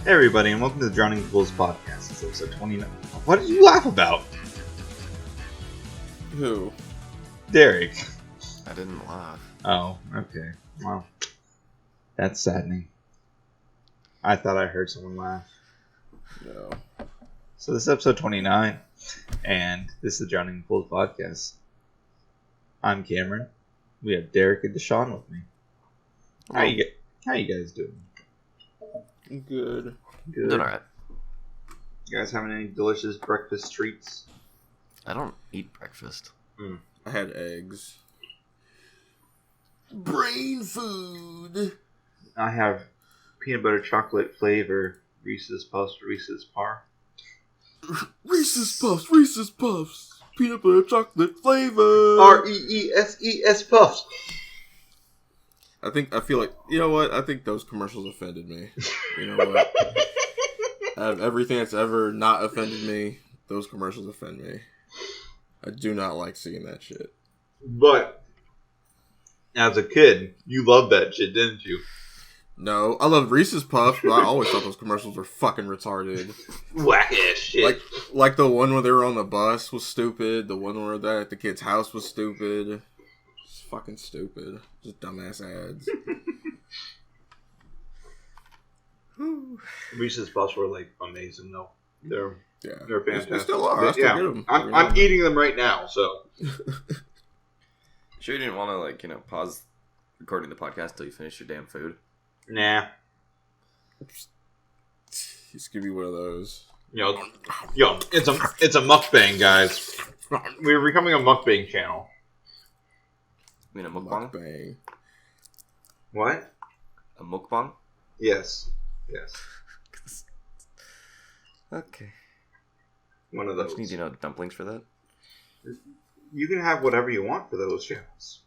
Hey everybody, and welcome to the Drowning Pools podcast. It's episode 29. What did you laugh about? Who? Derek. I didn't laugh. Oh, okay. Well, that's saddening. I thought I heard someone laugh. No. So this is episode 29, and this is the Drowning Pools podcast. I'm Cameron. We have Derek and Deshaun with me. How you guys doing? Good. Good. Doing alright. You guys having any delicious breakfast treats? I don't eat breakfast. I had eggs. Brain food. I have peanut butter chocolate flavor Reese's Puffs, Reese's Par. Reese's Puffs. Peanut butter chocolate flavor. REESES Puffs. I feel like, you know what? I think those commercials offended me. You know what? Out of everything that's ever not offended me, those commercials offend me. I do not like seeing that shit. But, as a kid, you loved that shit, didn't you? No, I love Reese's Puffs, but I always thought those commercials were fucking retarded. Whack ass shit. Like the one where they were on the bus was stupid. The one where they're at the kid's house was stupid. Just fucking stupid. Just dumbass ads. Reese's Puffs were like amazing though. They're fantastic. They still are. I still get them. I'm eating them right now. So. Sure you didn't want to, pause recording the podcast till you finish your damn food? Nah. It's gonna be one of those. Yo, it's a mukbang, guys. We're becoming a mukbang channel. You mean a mukbang? Mukbang. What? A mukbang? Yes. Okay. One of Don't those. you need, dumplings for that? You can have whatever you want for those channels.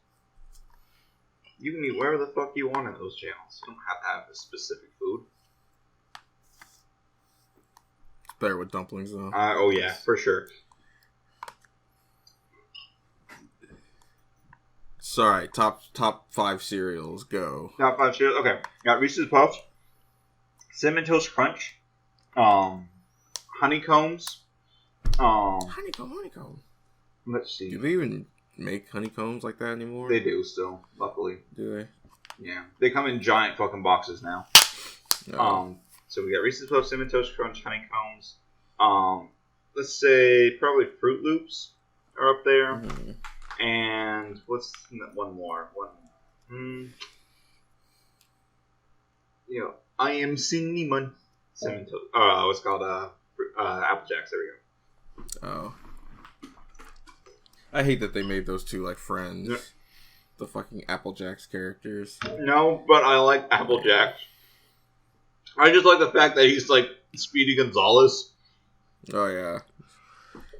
You can eat whatever the fuck you want in those channels. You don't have to have a specific food. It's better with dumplings though. Oh yeah, for sure. Sorry, top 5 cereals. Go. Top 5 cereals. Okay, got Reese's Puffs, Cinnamon Toast Crunch, honeycombs. Honeycomb. Let's see. Do they even make honeycombs like that anymore? They do still, luckily. Do they? Yeah, they come in giant fucking boxes now. No. So we got Reese's Puffs, Cinnamon Toast Crunch, honeycombs. Let's say probably Fruit Loops are up there. Mm. And what's one more? I am cinnamon. Cinnamon toast. What's called Apple Jacks. There we go. Oh. I hate that they made those two like friends. Yeah. The fucking Apple Jacks characters. No, but I like Apple Jacks. I just like the fact that he's like Speedy Gonzalez. Oh yeah.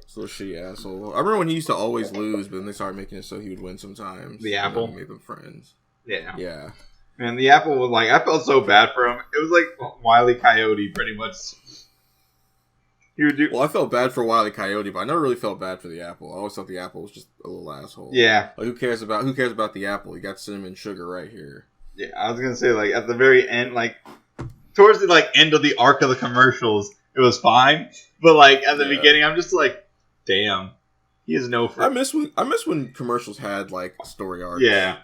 So shitty asshole. I remember when he used to always lose, but then they started making it so he would win sometimes. The Apple? Made them friends. Yeah. Yeah. And the Apple was like, I felt so bad for him. It was like Wile E. Coyote, pretty much. He would do. Well, I felt bad for Wile E. Coyote, but I never really felt bad for the Apple. I always thought the Apple was just a little asshole. Yeah. Like, who cares about the Apple? You got cinnamon sugar right here. Yeah, I was gonna say like at the very end, like towards the end of the arc of the commercials, it was fine. But like at the beginning, I'm just like, damn, he has no friends. I miss when commercials had like story arcs. Yeah,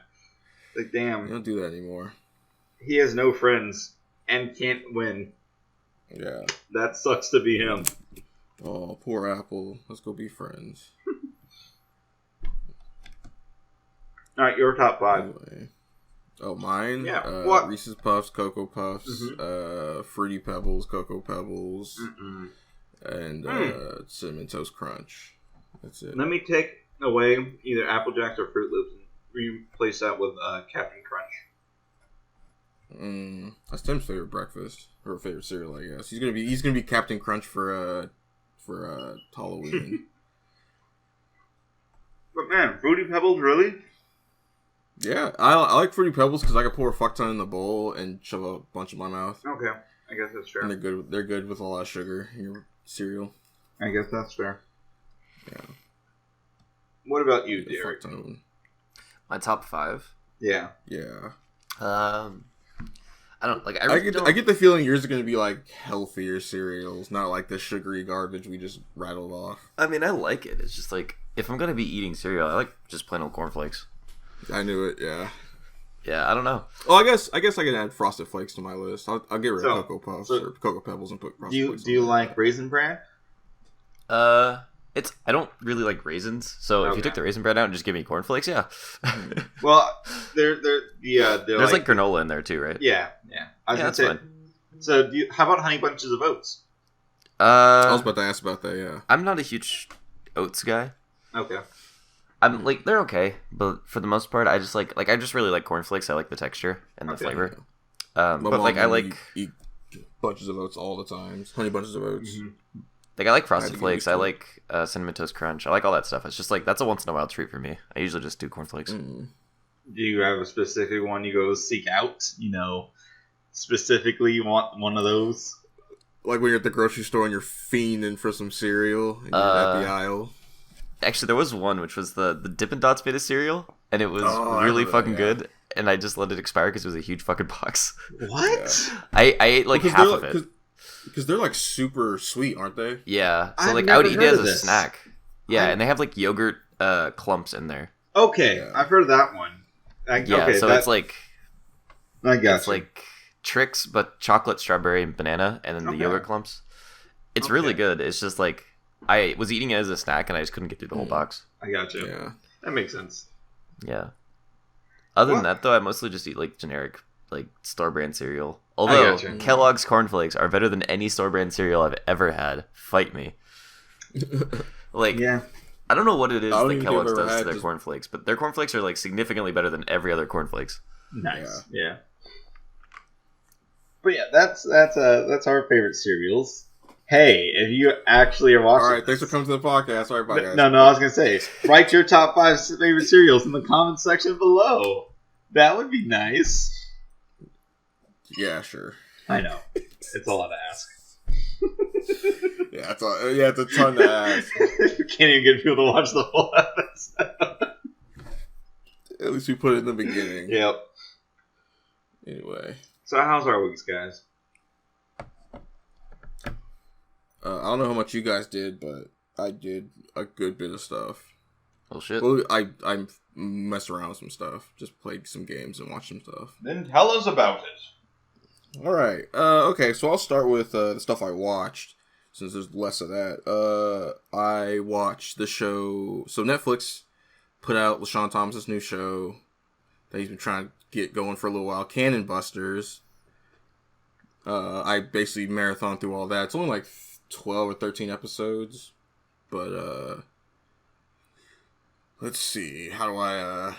like They damn, don't do that anymore. he has no friends and can't win. Yeah. That sucks to be him. Oh, poor Apple. Let's go be friends. All right, your top 5. Anyway. Oh, mine? Yeah, what? Reese's Puffs, Cocoa Puffs, Fruity Pebbles, Cocoa Pebbles, and Cinnamon Toast Crunch. That's it. Let me take away either Apple Jacks or Fruit Loops and replace that with Captain Crunch. That's Tim's favorite breakfast or favorite cereal, I guess. He's gonna be Captain Crunch for Halloween. But man, Fruity Pebbles, really? Yeah, I like Fruity Pebbles because I can pour a fuck ton in the bowl and shove a bunch in my mouth. Okay, I guess that's fair. And they're good with a lot of sugar in your cereal. I guess that's fair. Yeah. What about you, A Derek? fuck ton. My top 5? Yeah. Yeah. I don't like. I get the feeling yours are going to be like healthier cereals, not like the sugary garbage we just rattled off. I mean, I like it. It's just like if I'm gonna be eating cereal, I like just plain old cornflakes. I knew it. Yeah. Yeah, I don't know. Oh, I guess I can add Frosted Flakes to my list. I'll get rid of Cocoa Puffs or Cocoa Pebbles and put Frosted Flakes. Do you like Raisin Bran? I don't really like raisins, so if you took the raisin bread out and just give me cornflakes, yeah. Well, there's like granola in there too, right? Yeah. I was gonna say. Fine. So, how about Honey Bunches of Oats? I was about to ask about that. Yeah, I'm not a huge oats guy. Okay. I'm like they're okay, but for the most part, I just I just really like cornflakes. I like the texture and the flavor. But like I like eat bunches of oats all the time. Honey Bunches of Oats. Mm-hmm. Like I like Frosted Flakes. I like Cinnamon Toast Crunch. I like all that stuff. It's just like that's a once in a while treat for me. I usually just do cornflakes. Do you have a specific one you go seek out? Specifically you want one of those? Like when you're at the grocery store and you're fiending for some cereal and you're at the aisle. Actually, there was one which was the Dippin' Dots made a cereal, and it was really fucking good. And I just let it expire because it was a huge fucking box. What? Yeah. I ate like half of it. Because they're like super sweet, aren't they? Yeah. So like I would eat it as a snack. Yeah, and they have like yogurt clumps in there. Okay, yeah. I've heard of that one. It's like I got it's like Trix, but chocolate, strawberry, and banana, and then the yogurt clumps. It's really good. It's just like I was eating it as a snack, and I just couldn't get through the whole box. I got you. Yeah, that makes sense. Yeah. Other than that, though, I mostly just eat like generic, like store brand cereal. Although Kellogg's cornflakes are better than any store brand cereal I've ever had. Fight me. I don't know what it is that Kellogg's does to their cornflakes, but their cornflakes are like significantly better than every other cornflakes. Nice. Yeah. But yeah, that's our favorite cereals. Hey, if you actually are watching, all right, thanks for coming to the podcast. Sorry, bye guys. No, I was gonna say, write your top 5 favorite cereals in the comment section below. That would be nice. Yeah, sure. I know. It's a lot to ask. Yeah, it's a ton to ask. You can't even get people to watch the full episode. At least we put it in the beginning. Yep. Anyway. So how's our weeks, guys? I don't know how much you guys did, but I did a good bit of stuff. Oh shit. Well, I messed around with some stuff. Just played some games and watched some stuff. Then tell us about it. Alright. Okay, so I'll start with the stuff I watched, since there's less of that. I watched the show... So Netflix put out LaShawn Thomas' new show that he's been trying to get going for a little while, Cannon Busters. I basically marathon through all that. It's only like 12 or 13 episodes. But, let's see. How do I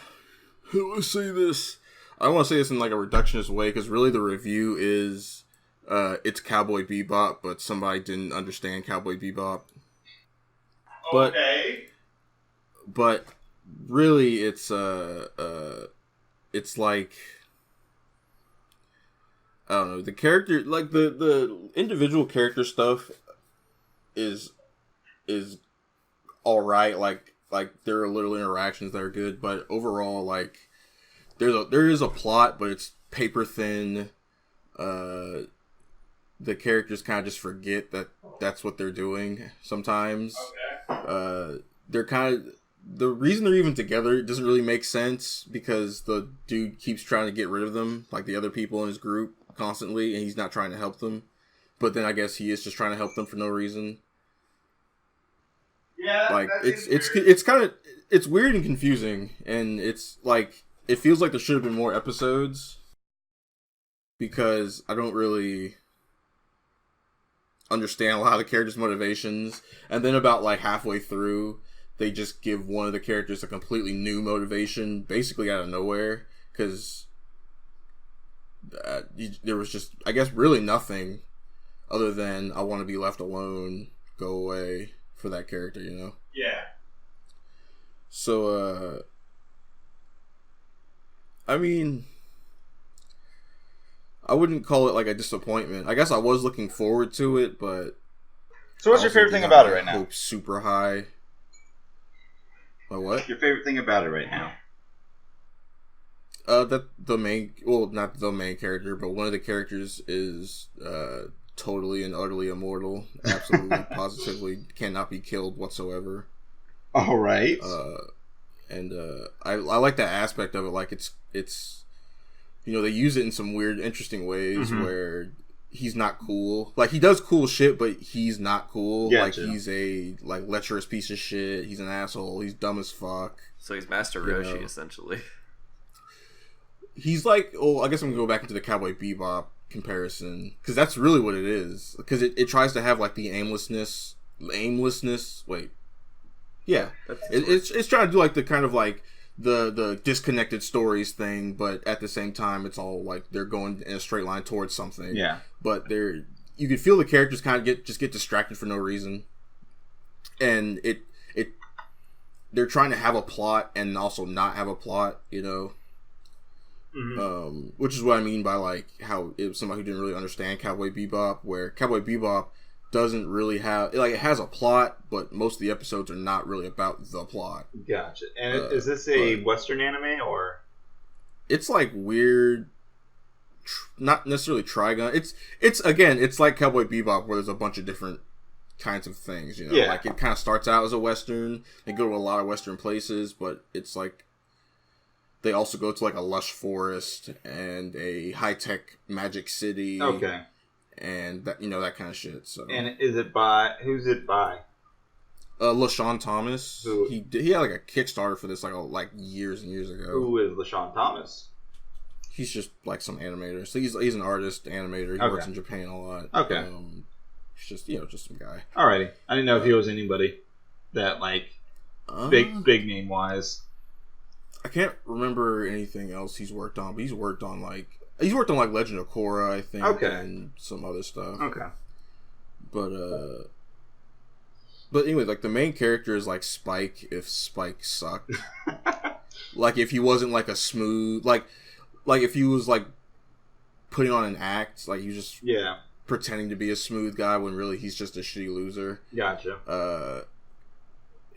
say this? I don't want to say this in like a reductionist way, because really the review is it's Cowboy Bebop, but somebody didn't understand Cowboy Bebop. But really it's like, I don't know, the character, like the individual character stuff is all right. Like there are little interactions that are good, but overall, like there is a plot, but it's paper thin. The characters kind of just forget that that's what they're doing sometimes. They're kind of, the reason they're even together doesn't really make sense, because the dude keeps trying to get rid of them, like the other people in his group, constantly, and he's not trying to help them. But then I guess he is just trying to help them for no reason. Yeah, like it's kind of, it's weird and confusing, and it's like, it feels like there should have been more episodes, because I don't really understand a lot of the characters' motivations, and then about like halfway through, they just give one of the characters a completely new motivation, basically out of nowhere, because there was just, I guess, really nothing other than I want to be left alone, go away, for that character, you know? Yeah. So, I mean, I wouldn't call it like a disappointment. I guess I was looking forward to it, but... So what's your favorite thing about it right now? Hope super high. My what? Your favorite thing about it right now? That the main, well, not the main character, but one of the characters is totally and utterly immortal. Absolutely, positively cannot be killed whatsoever. All right. And I like that aspect of it. Like it's they use it in some weird, interesting ways where he's not cool. Like he does cool shit, but he's not cool. Gotcha. Like he's a lecherous piece of shit. He's an asshole. He's dumb as fuck. So he's Master Roshi, essentially. He's like, I guess I'm gonna go back into the Cowboy Bebop comparison because that's really what it is. Because it tries to have like the aimlessness. Wait, yeah, it's trying to do like the kind of like the disconnected stories thing, but at the same time, it's all like they're going in a straight line towards something. Yeah, but you can feel the characters kind of get distracted for no reason, and they're trying to have a plot and also not have a plot, which is what I mean by like how it was somebody who didn't really understand Cowboy Bebop, where Cowboy Bebop doesn't really have it has a plot, but most of the episodes are not really about the plot. Gotcha. And is this a Western anime or? It's like weird, not necessarily Trigun. It's like Cowboy Bebop, where there's a bunch of different kinds of things. Yeah. Like it kind of starts out as a Western. They go to a lot of Western places, but it's like they also go to like a lush forest and a high tech magic city. Okay. And that that kind of shit. So. And who's it by? LaShawn Thomas. Who? He had like a Kickstarter for this like years and years ago. Who is LaShawn Thomas? He's just like some animator. So he's an artist, animator. He works in Japan a lot. Okay. He's just some guy. Alrighty. I didn't know if he was anybody that like big name wise. I can't remember anything else he's worked on, but he's worked on like Legend of Korra, I think, and some other stuff. Okay. But anyway, like the main character is like Spike if Spike sucked. Like if he wasn't like a smooth like if he was like putting on an act, like he was just pretending to be a smooth guy when really he's just a shitty loser. Gotcha.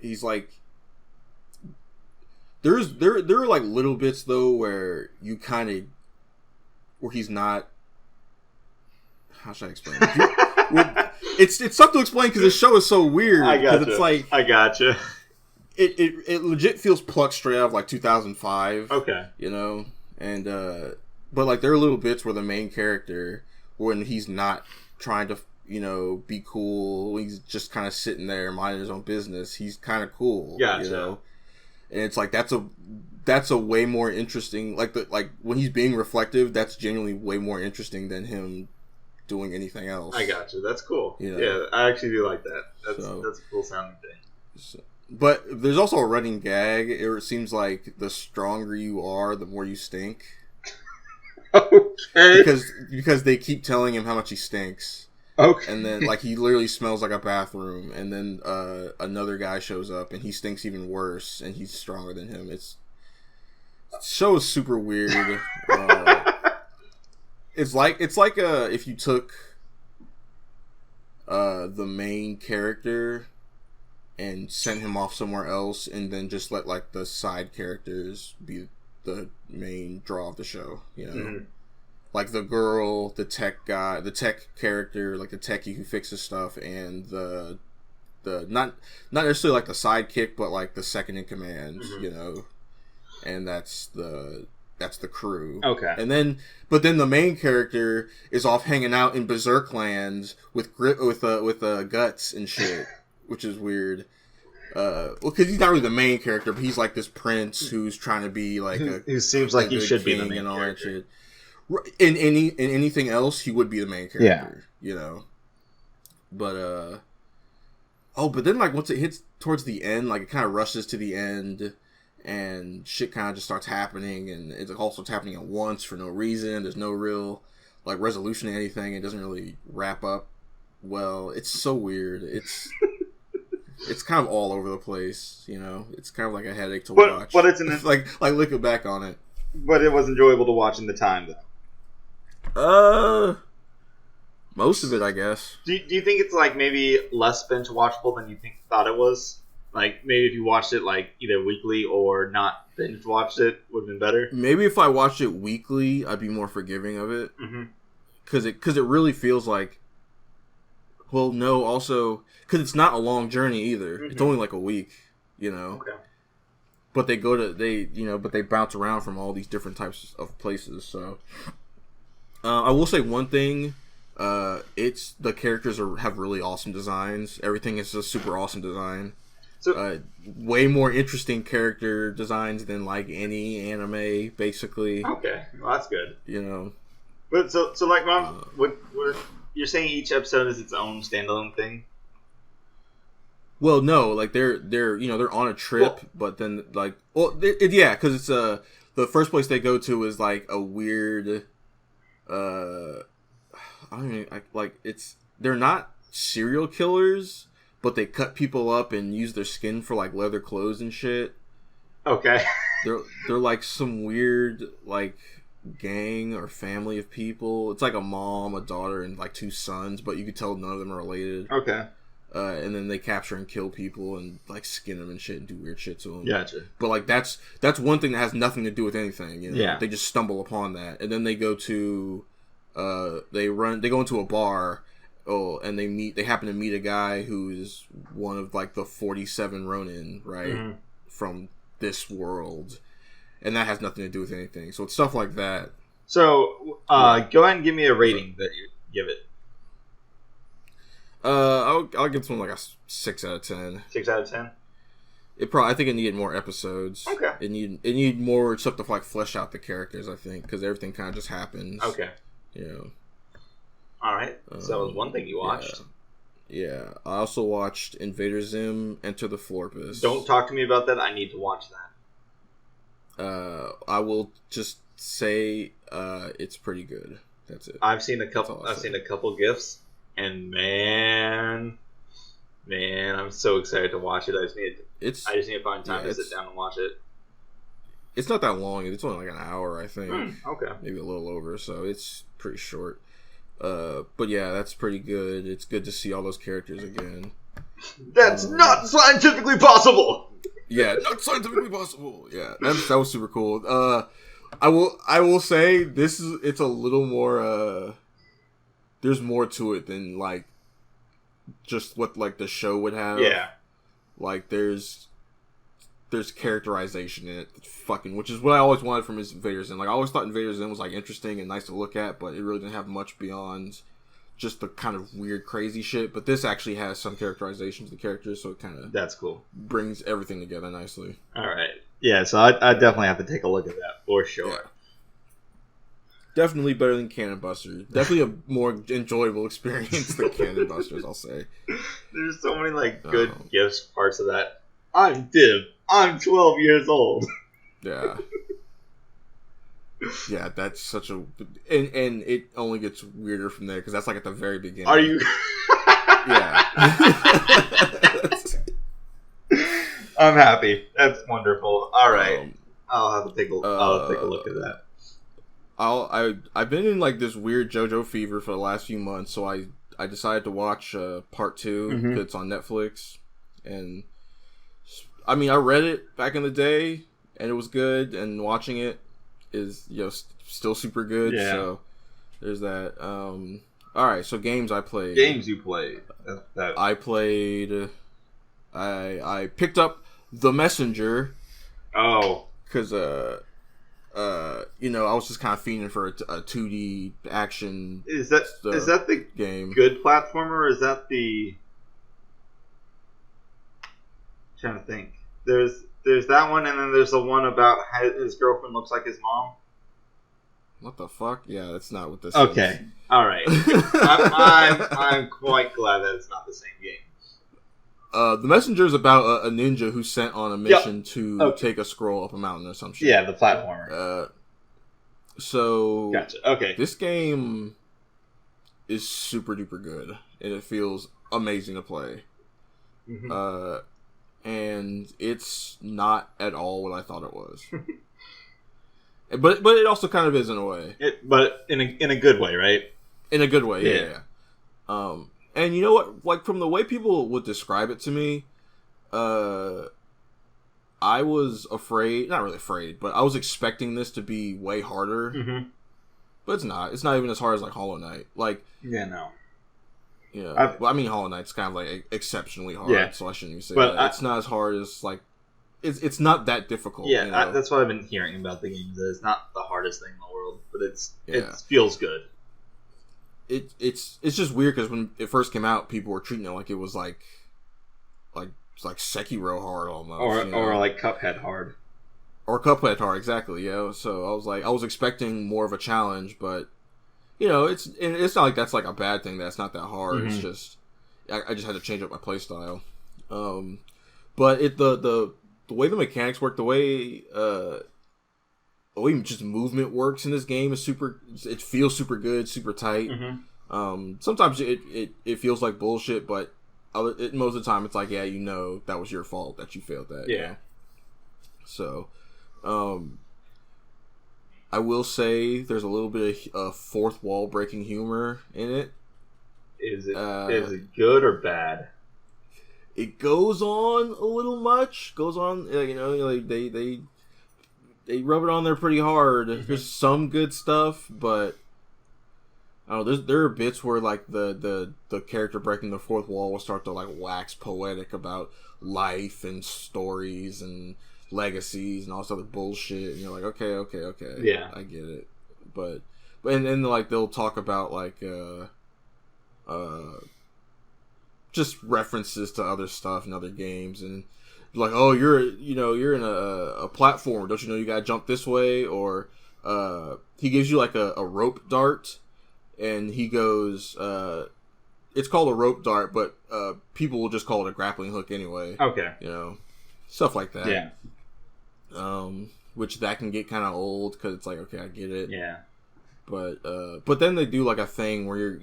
He's like there are like little bits though where you kind of where he's not. How should I explain it? It's tough to explain because the show is so weird. I gotcha. It's like I gotcha. It legit feels plucked straight out of like 2005. Okay. And but like there are little bits where the main character, when he's not trying to be cool, he's just kind of sitting there minding his own business. He's kind of cool. Gotcha. And it's like that's a way more interesting, like when he's being reflective, that's genuinely way more interesting than him doing anything else. I got you. That's cool. Yeah, I actually do like that. That's a cool sounding thing. But there's also a running gag. It seems like the stronger you are, the more you stink. Okay. Because they keep telling him how much he stinks. Okay. And then, like, he literally smells like a bathroom. And then another guy shows up, and he stinks even worse, and he's stronger than him. The show is super weird. It's like if you took the main character and sent him off somewhere else, and then just let, like, the side characters be the main draw of the show, Mm-hmm. Like the girl, the tech guy, the tech character, like the techie who fixes stuff, and the not necessarily like the sidekick, but like the second in command, and that's the crew. Okay. But then the main character is off hanging out in Berserk Lands with guts and shit, which is weird. Because he's not really the main character, but he's like this prince who's trying to be like who seems like he should be the main and all character. that shit. In anything else, he would be the main character. But but then like once it hits towards the end, like it kind of rushes to the end, and shit kind of just starts happening, and it's also happening at once for no reason. There's no real like resolution to anything. It doesn't really wrap up well. It's so weird. It's kind of all over the place, It's kind of like a headache to watch. But it's like looking back on it. But it was enjoyable to watch in the time, though. Most of it, I guess. Do you think it's like maybe less binge watchable than you thought it was? Like, maybe if you watched it, like, either weekly or not binge watched it, would have been better. Maybe if I watched it weekly, I'd be more forgiving of it. Mm-hmm. Because it really feels like... Well, no, also... Because it's not a long journey either. Mm-hmm. It's only like a week, you know? Okay. But they but they bounce around from all these different types of places, so... I will say one thing... the characters have really awesome designs. Everything is a super awesome design. So, way more interesting character designs than like any anime, basically. Okay, well that's good. You know, but so like, Mom, what you're saying? Each episode is its own standalone thing. Well, no, like they're they're on a trip, but then like, yeah, because it's the first place they go to is like a weird, I don't even like it's they're not serial killers. But they cut people up and use their skin for like leather clothes and shit. Okay. They're like some weird like gang or family of people. It's like a mom, a daughter, and like 2 sons, but you can tell none of them are related. Okay. And then they capture and kill people and like skin them and shit and do weird shit to them. Gotcha. But like that's one thing that has nothing to do with anything. You know? Yeah. They just stumble upon that, and then they go to, they go into a bar. Oh, and they happen to meet a guy who is one of like the 47 Ronin, right? Mm-hmm. From this world. And that has nothing to do with anything. So it's stuff like that. So, go ahead and give me a rating that you give it. I'll give this one like a 6 out of 10. 6 out of 10? I think it needed more episodes. Okay. It needed more stuff to like flesh out the characters, I think, because everything kind of just happens. Okay. You know. All right. So that was one thing you watched. Yeah. I also watched Invader Zim Enter the Florpus. Don't talk to me about that. I need to watch that. I will just say it's pretty good. That's it. I've seen a couple gifs, and man, I'm so excited to watch it. I just need to find time to sit down and watch it. It's not that long. It's only like an hour, I think. Okay. Maybe a little over. So it's pretty short. But yeah, that's pretty good. It's good to see all those characters again. That's not scientifically possible. Yeah, not scientifically possible. Yeah, that was super cool. I will say it's a little more. There's more to it than like just what like the show would have. Yeah, like there's characterization in it, which is what I always wanted from Invader Zim. Like I always thought Invader Zim was like interesting and nice to look at, but it really didn't have much beyond just the kind of weird, crazy shit. But this actually has some characterization to the characters, so it kind of that's cool. Brings everything together nicely. All right, yeah. So I definitely have to take a look at that for sure. Yeah. Definitely better than Cannon Busters. Definitely a more enjoyable experience than Cannon Busters, I'll say. There's so many like good gifts parts of that. I'm Div. I'm 12 years old. Yeah. Yeah, that's such a... And it only gets weirder from there, because that's like at the very beginning. Are you... Yeah. I'm happy. That's wonderful. All right. I'll have to take a look at that. I've been in like this weird JoJo fever for the last few months, so I decided to watch part 2, because it's on Netflix. And... I mean, I read it back in the day, and it was good, and watching it is, still super good, so there's that. Alright, so games I played. Games you played. I played... I picked up The Messenger. Oh. Because, I was just kind of fiending for a 2D action... Is that the game. Good platformer, or is that the... Trying to think. There's that one, and then there's the one about how his girlfriend looks like his mom. What the fuck? Yeah, that's not what this is. Okay, all right. I'm quite glad that it's not the same game. The Messenger is about a ninja who's sent on a mission to take a scroll up a mountain or some shit. Yeah, the platformer. So gotcha. Okay, this game is super duper good, and it feels amazing to play. Mm-hmm. And it's not at all what I thought it was. but it also kind of is in a way. But in a good way, right? In a good way, yeah. And you know what? Like from the way people would describe it to me, I was afraid, not really afraid, but I was expecting this to be way harder. Mm-hmm. But it's not. It's not even as hard as like Hollow Knight. Like, yeah, no. Yeah, well, I mean, Hollow Knight's kind of like exceptionally hard, so I shouldn't even say that. It's not as hard as like, it's not that difficult. Yeah, you know? that's what I've been hearing about the game. That it's not the hardest thing in the world, but it feels good. It's just weird because when it first came out, people were treating it like it was like Sekiro hard almost, or like Cuphead hard, or Cuphead hard, exactly. Yeah, so I was expecting more of a challenge, but you know, it's not like that's like a bad thing. That's not that hard. Mm-hmm. It's just I just had to change up my playstyle. But the way the mechanics work, the way just movement works in this game is super. It feels super good, super tight. Mm-hmm. Sometimes it feels like bullshit, but most of the time it's like, yeah, you know, that was your fault that you failed that. Yeah. You know? So, I will say there's a little bit of fourth wall breaking humor in it. Is it good or bad? It goes on a little much. Goes on, you know, like they rub it on there pretty hard. Mm-hmm. There's some good stuff, but I don't know. There are bits where like the character breaking the fourth wall will start to like wax poetic about life and stories and legacies and all this other bullshit, and you're like, okay, yeah, I get it. But and like they'll talk about like just references to other stuff and other games, and like, oh, you're in a platform, don't you know you gotta jump this way? Or he gives you like a rope dart, and he goes, it's called a rope dart, but people will just call it a grappling hook anyway. Okay, you know, stuff like that. Yeah. Which that can get kind of old because it's like, okay, I get it. Yeah. But then they do like a thing where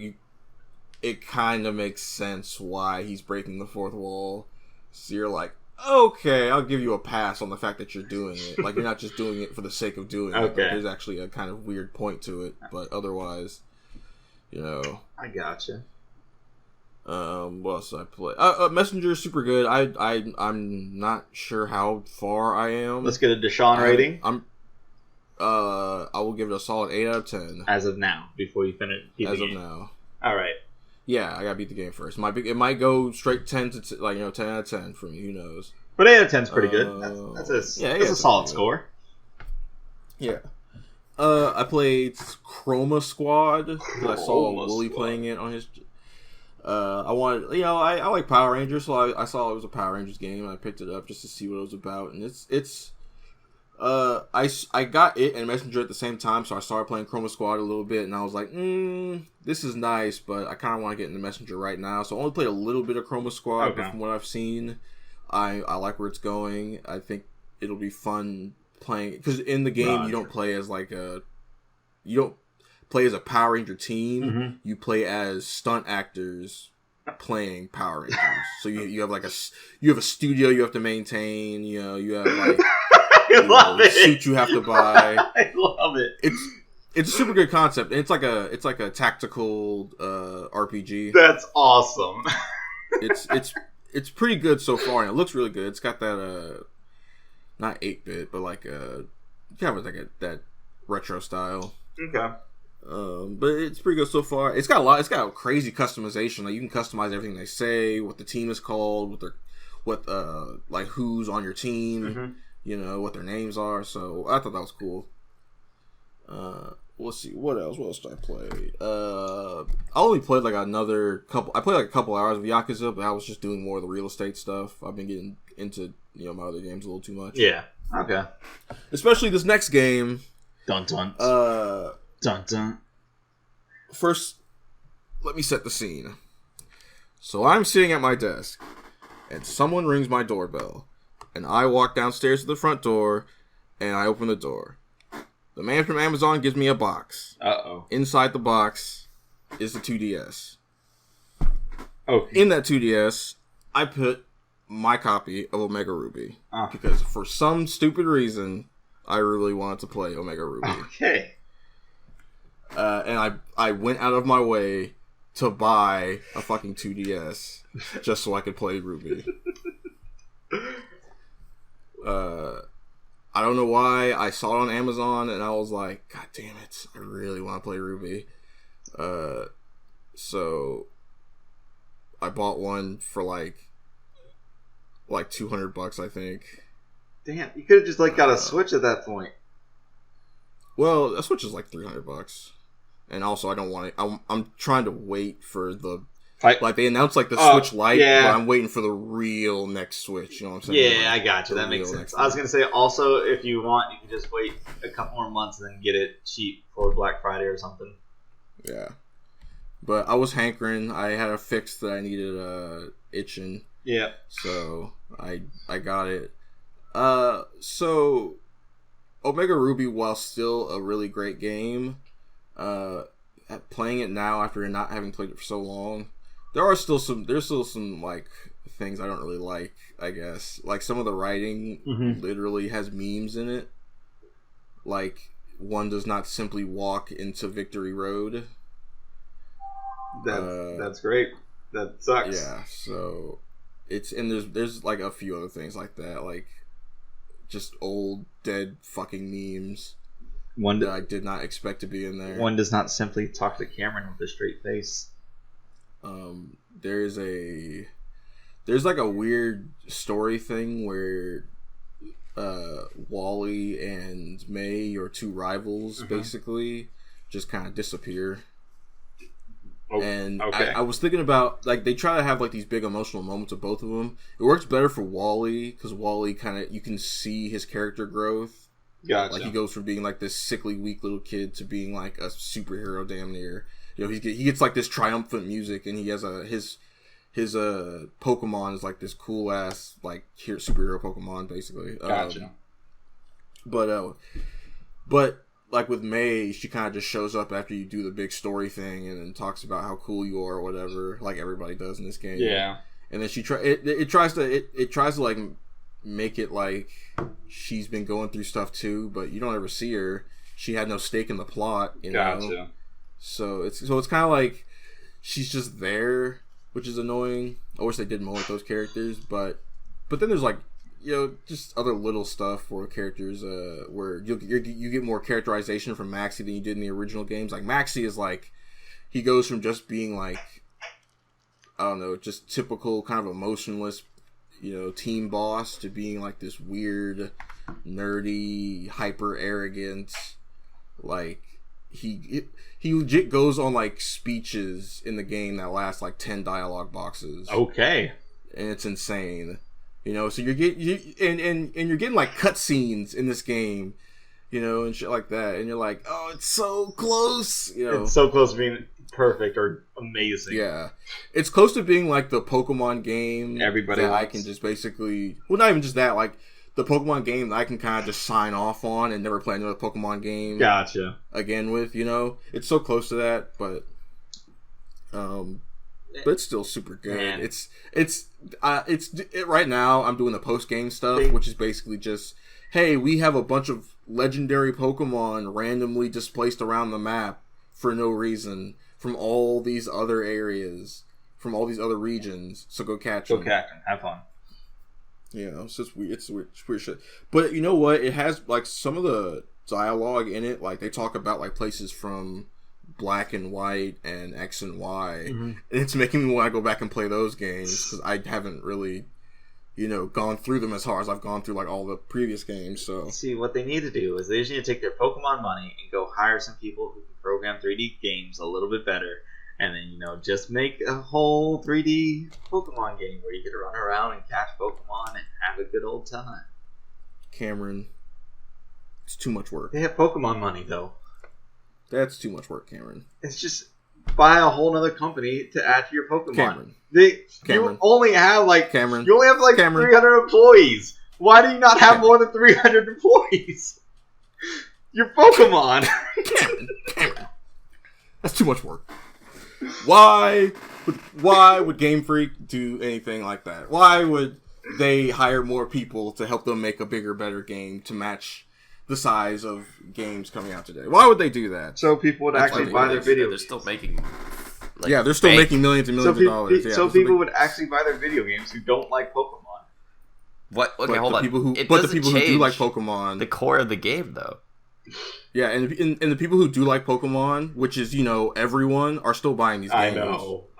it kind of makes sense why he's breaking the fourth wall. So you're like, okay, I'll give you a pass on the fact that you're doing it. Like, you're not just doing it for the sake of doing it. Like, there's actually a kind of weird point to it. But otherwise, you know. I gotcha. What else did I play? Messenger is super good. I'm not sure how far I am. Let's get a Deshaun rating. I will give it a solid 8 out of 10. As of now, before you finish. As of now. All right. Yeah, I gotta beat the game first. It might go straight 10 to 10 out of 10 for me. Who knows? But 8 out of 10 is pretty good. That's a solid score. Yeah. I played Chroma Squad because I saw Wooly playing it on his. I wanted, you know, I like Power Rangers, so I saw it was a Power Rangers game, and I picked it up just to see what it was about. And it's I got it and Messenger at the same time, so I started playing Chroma Squad a little bit, and I was like, this is nice, but I kind of want to get into Messenger right now. So I only played a little bit of Chroma Squad, but from what I've seen, I like where it's going. I think it'll be fun playing, because in the game you don't play as like you don't play as a Power Ranger team. Mm-hmm. You play as stunt actors playing Power Rangers. So you have like a studio you have to maintain. You know, you have like suit you have to buy. I love it. It's a super good concept, and it's like a tactical RPG. That's awesome. It's pretty good so far, and it looks really good. It's got that not 8-bit, but like kind of like that retro style. Okay. But it's pretty good so far. It's got a crazy customization. Like, you can customize everything they say, what the team is called, like who's on your team, mm-hmm. you know, what their names are. So I thought that was cool. Let's see, what else did I play? I only played like I played like a couple hours of Yakuza, but I was just doing more of the real estate stuff. I've been getting into, you know, my other games a little too much. Yeah. Okay. Especially this next game. Dun dun. Dun dun. First, let me set the scene. So I'm sitting at my desk, and someone rings my doorbell, and I walk downstairs to the front door, and I open the door. The man from Amazon gives me a box. Uh-oh. Inside the box is the 2DS. Okay. In that 2DS, I put my copy of Omega Ruby. Because for some stupid reason, I really wanted to play Omega Ruby. Okay. And I went out of my way to buy a fucking 2DS just so I could play Ruby. I don't know why. I saw it on Amazon and I was like, God damn it, I really want to play Ruby. So I bought one for like $200, I think. Damn, you could have just got a Switch at that point. Well, a Switch is like $300, and also I don't want it. I'm trying to wait for the they announced like the Switch Lite, but I'm waiting for the real next Switch. You know what I'm saying? Yeah, I got you. That makes sense. I was gonna say also, if you want, you can just wait a couple more months and then get it cheap for Black Friday or something. Yeah, but I was hankering. I had a fix that I needed itching. Yeah. So I got it. So Omega Ruby, while still a really great game, playing it now after not having played it for so long, there's still some like things I don't really like, I guess. Like some of the writing literally has memes in it. Like one does not simply walk into Victory Road. That's great. That sucks. Yeah, so it's there's like a few other things like that, like just old dead fucking memes that I did not expect to be in there. One does not simply talk to Cameron with a straight face. There's like a weird story thing where Wally and May, your two rivals, basically just kind of disappear. And I was thinking about, like, they try to have like these big emotional moments of both of them. It works better for Wally because Wally you can see his character growth. Gotcha. Like he goes from being like this sickly, weak little kid to being like a superhero, damn near. You know, he gets like this triumphant music, and he has his Pokemon is like this cool ass like superhero Pokemon, basically. Gotcha. But like with May, she kind of just shows up after you do the big story thing, and then talks about how cool you are or whatever, like everybody does in this game. Yeah. And then it tries to like make it like she's been going through stuff too, but you don't ever see her. She had no stake in the plot, you know. Gotcha. So it's kind of like she's just there, which is annoying. I wish they did more with those characters, but then there's like, you know, just other little stuff for characters where you get more characterization from Maxie than you did in the original games. Like Maxie is like, he goes from just being like, I don't know, just typical kind of emotionless, you know, team boss to being like this weird, nerdy, hyper arrogant, like he legit goes on like speeches in the game that last like 10 dialogue boxes. Okay. And it's insane. You know, so you're getting like cutscenes in this game, you know, and shit like that, and you're like, oh, it's so close, you know, it's so close to being perfect or amazing. Yeah, it's close to being like the Pokemon game everybody that likes. I can just basically, well, not even just that, like the Pokemon game that I can kind of just sign off on and never play another Pokemon game. Gotcha. Again with, you know, it's so close to that, but it's still super good. Man. It's right now I'm doing the post game stuff, which is basically just, hey, we have a bunch of legendary Pokemon randomly displaced around the map for no reason from all these other areas, from all these other regions. So go catch them. Go catch them. Have fun. You know, it's just weird. It's weird shit. But you know what? It has like some of the dialogue in it. Like they talk about like places from Black and White and X and Y, and it's making me want to go back and play those games because I haven't really, you know, gone through them as hard as I've gone through like all the previous games. So see, what they need to do is they just need to take their Pokemon money and go hire some people who can program 3D games a little bit better, and then, you know, just make a whole 3D Pokemon game where you can run around and catch Pokemon and have a good old time. Cameron, it's too much work. They have Pokemon money though. That's too much work, Cameron. It's just buy a whole other company to add to your Pokemon. Cameron. You only have like Cameron. You only have like 300 employees. Why do you not have more than 300 employees? Your Pokemon. Cameron. That's too much work. Why would Game Freak do anything like that? Why would they hire more people to help them make a bigger, better game to match the size of games coming out today? Why would they do that? So people would actually buy their video. They're still making, they're still making millions and millions of dollars. So people would actually buy their video games who don't like Pokemon. What? Okay, hold on. The people who do like Pokemon, the core of the game, though. Yeah, and the people who do like Pokemon, which is everyone, are still buying these games.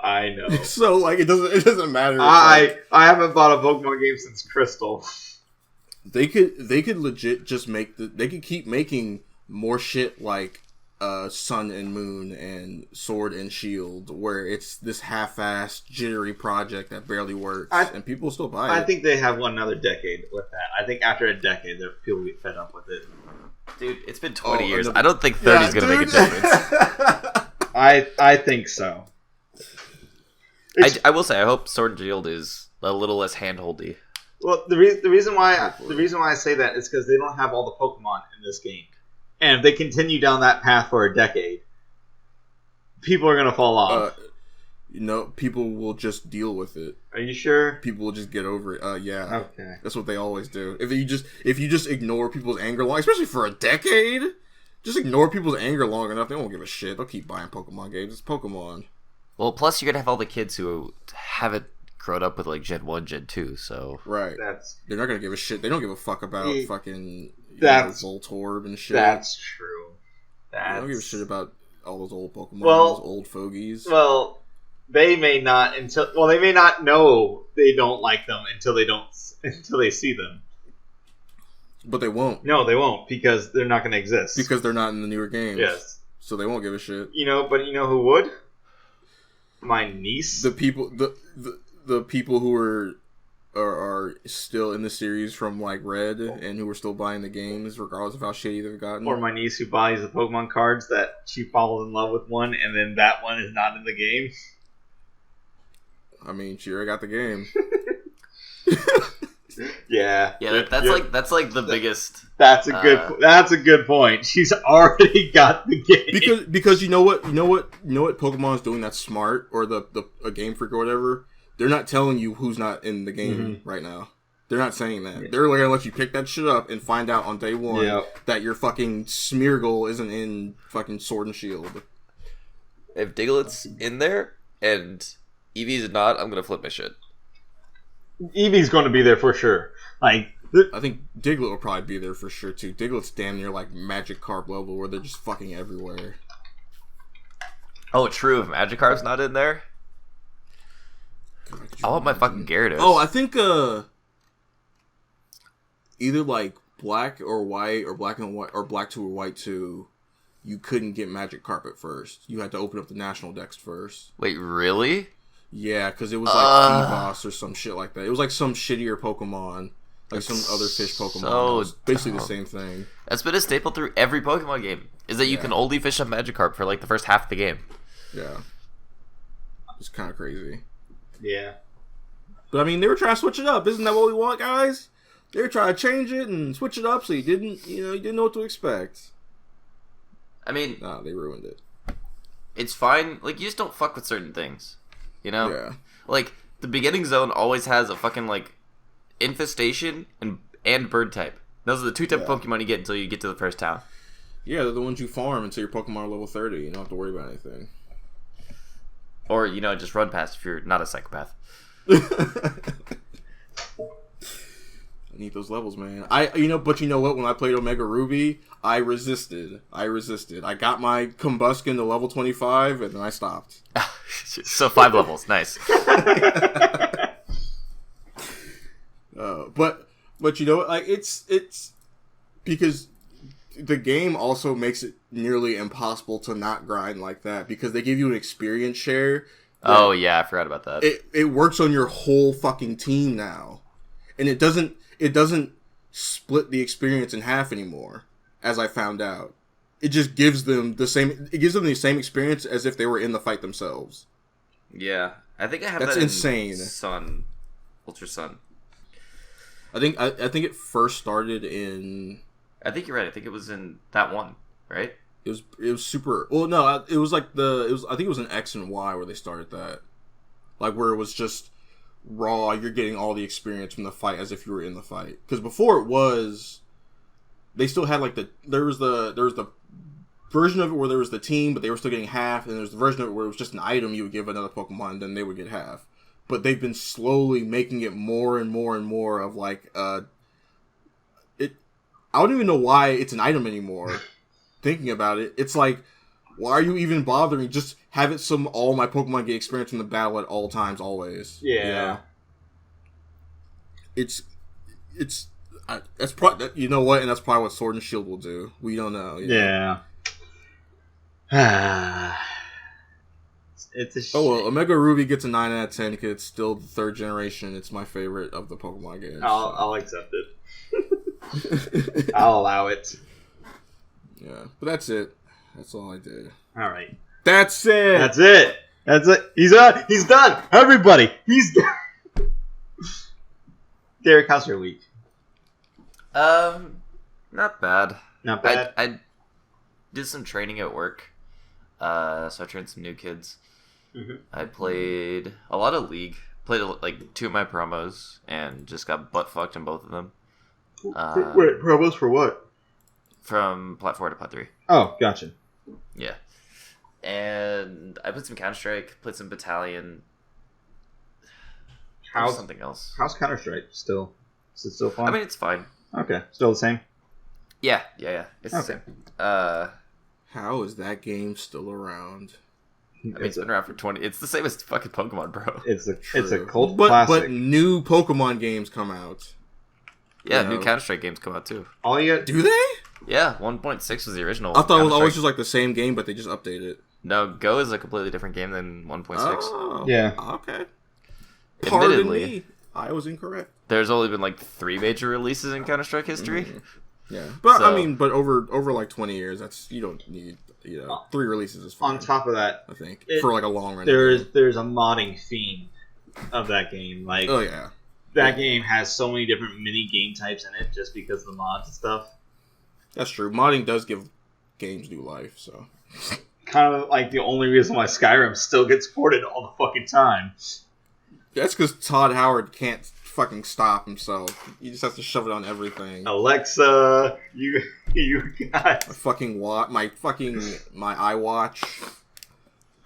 I know. So like it doesn't matter. I haven't bought a Pokemon game since Crystal. They could legit just they could keep making more shit like Sun and Moon and Sword and Shield, where it's this half-assed jittery project that barely works, and people still buy it. I think they have another decade with that. I think after a decade, people get fed up with it. Dude, it's been 20 years. I don't think 30 is going to make a difference. I think so. I will say, I hope Sword and Shield is a little less handholdy. Well, the reason why I say that is because they don't have all the Pokemon in this game, and if they continue down that path for a decade, people are going to fall off. People will just deal with it. Are you sure? People will just get over it. Yeah. Okay. That's what they always do. If you just ignore people's anger long, especially for a decade, just ignore people's anger long enough, they won't give a shit. They'll keep buying Pokemon games. It's Pokemon. Well, plus you're gonna have all the kids who haven't grown up with like Gen 1, Gen 2, so right. They're not gonna give a shit. They don't give a fuck about fucking Voltorb and shit. That's true. They don't give a shit about all those old Pokemon, those old fogies. Well, they may not know they don't like them until they see them. But they won't. No, they won't, because they're not going to exist. Because they're not in the newer games. Yes. So they won't give a shit. But you know who would? My niece. The people who are still in the series from like Red and who are still buying the games regardless of how shitty they've gotten. Or my niece who buys the Pokemon cards that she falls in love with one and then that one is not in the game. I mean, she already got the game. Yeah. Yeah, that's like the biggest. That's a good point. She's already got the game. Because you know what Pokemon is doing that's smart, or a Game Freak or whatever. They're not telling you who's not in the game right now. They're not saying that. Yeah. They're going to let you pick that shit up and find out on day one that your fucking Smeargle isn't in fucking Sword and Shield. If Diglett's in there and Eevee's not, I'm going to flip my shit. Eevee's going to be there for sure. I think Diglett will probably be there for sure too. Diglett's damn near like Magikarp level where they're just fucking everywhere. Oh, true. If Magikarp's not in there, I want my fucking Gyarados. Oh, I think either like Black or White or Black and White or Black 2 or White 2, you couldn't get Magikarp at first. You had to open up the national dex first. Wait, really? Yeah, because it was like Feebas or some shit like that. It was like some shittier Pokemon. Like some other fish Pokemon. So it's basically the same thing. That's been a staple through every Pokemon game. Is that you can only fish up Magikarp for like the first half of the game. Yeah. It's kind of crazy. Yeah. But I mean, they were trying to switch it up. Isn't that what we want, guys? They were trying to change it and switch it up so you didn't know what to expect. I mean... Nah, they ruined it. It's fine. Like, you just don't fuck with certain things. You know? Yeah. Like, the beginning zone always has a fucking, like, infestation and bird type. Those are the two type of Pokemon you get until you get to the first town. Yeah, they're the ones you farm until your Pokemon are level 30. You don't have to worry about anything. Or, just run past if you're not a psychopath. I need those levels, man. But you know what? When I played Omega Ruby, I resisted. I got my Combuskin to level 25, and then I stopped. So 5 levels, nice. But you know what? Like it's because the game also makes it nearly impossible to not grind like that because they give you an experience share. Oh yeah, I forgot about that. It works on your whole fucking team now, and it doesn't split the experience in half anymore. As I found out, it just gives them the same. It gives them the same experience as if they were in the fight themselves. Yeah, I think I have that's that insane. In Ultra Sun. I think it first started in. I think you're right. I think it was in that one, right? It was super. Well, no, it was like I think it was in X and Y where they started that, like where it was just raw. You're getting all the experience from the fight as if you were in the fight. Because before it was, they still had like there was the version of it where there was the team, but they were still getting half, and there's the version of it where it was just an item you would give another Pokemon, and then they would get half. but they've been slowly making it more and more and more of like it. I don't even know why it's an item anymore. Thinking about it, it's like, why are you even bothering? Just have it so all my Pokemon get experience in the battle at all times, always. Yeah. It's that's probably, you know what, and that's probably what Sword and Shield will do. We don't know. Yeah. It's a shame. Oh well, Omega Ruby gets a 9 out of 10 because it's still the 3rd generation. It's my favorite of the Pokemon games. I'll accept it. I'll allow it. Yeah, but that's it. That's all I did. All right. That's it. That's it. That's it. He's done. He's done. Everybody, he's done. Derek, how's your week? Not bad. Not bad. I did some training at work. So I trained some new kids. Mm-hmm. I played a lot of League. Played like 2 of my promos and just got butt fucked in both of them. Wait, promos for what? From Plat 4 to Plat 3. Oh, gotcha. Yeah. And I played some Counter-Strike, played some Battalion. How's something else? How's Counter-Strike still? Is it still fun? I mean, it's fine. Okay, still the same. Yeah. It's the same. How is that game still around? I mean, it's been around for 20. It's the same as fucking Pokemon, bro. It's a cult classic. classic. But new Pokemon games come out. Yeah, new Counter-Strike games come out too. All you got, do they? Yeah, 1.6 was the original. I thought it was always just like the same game, but they just update it. No, Go is a completely different game than 1.6. Oh, yeah. Okay. Admittedly, Pardon me, I was incorrect. There's only been like 3 major releases in Counter-Strike history. Yeah, but So- I mean, but over like 20 years, that's you don't need 3 releases is fine. on top of that, I think for like a long run. there's a modding fiend of that game. Like, oh yeah, that game has so many different mini game types in it just because of the mods and stuff. that's true. Modding does give games new life, so Kind of like the only reason why Skyrim still gets ported all the fucking time. that's because Todd Howard can't fucking stop himself. He just has to shove it on everything. Alexa, you got My iWatch.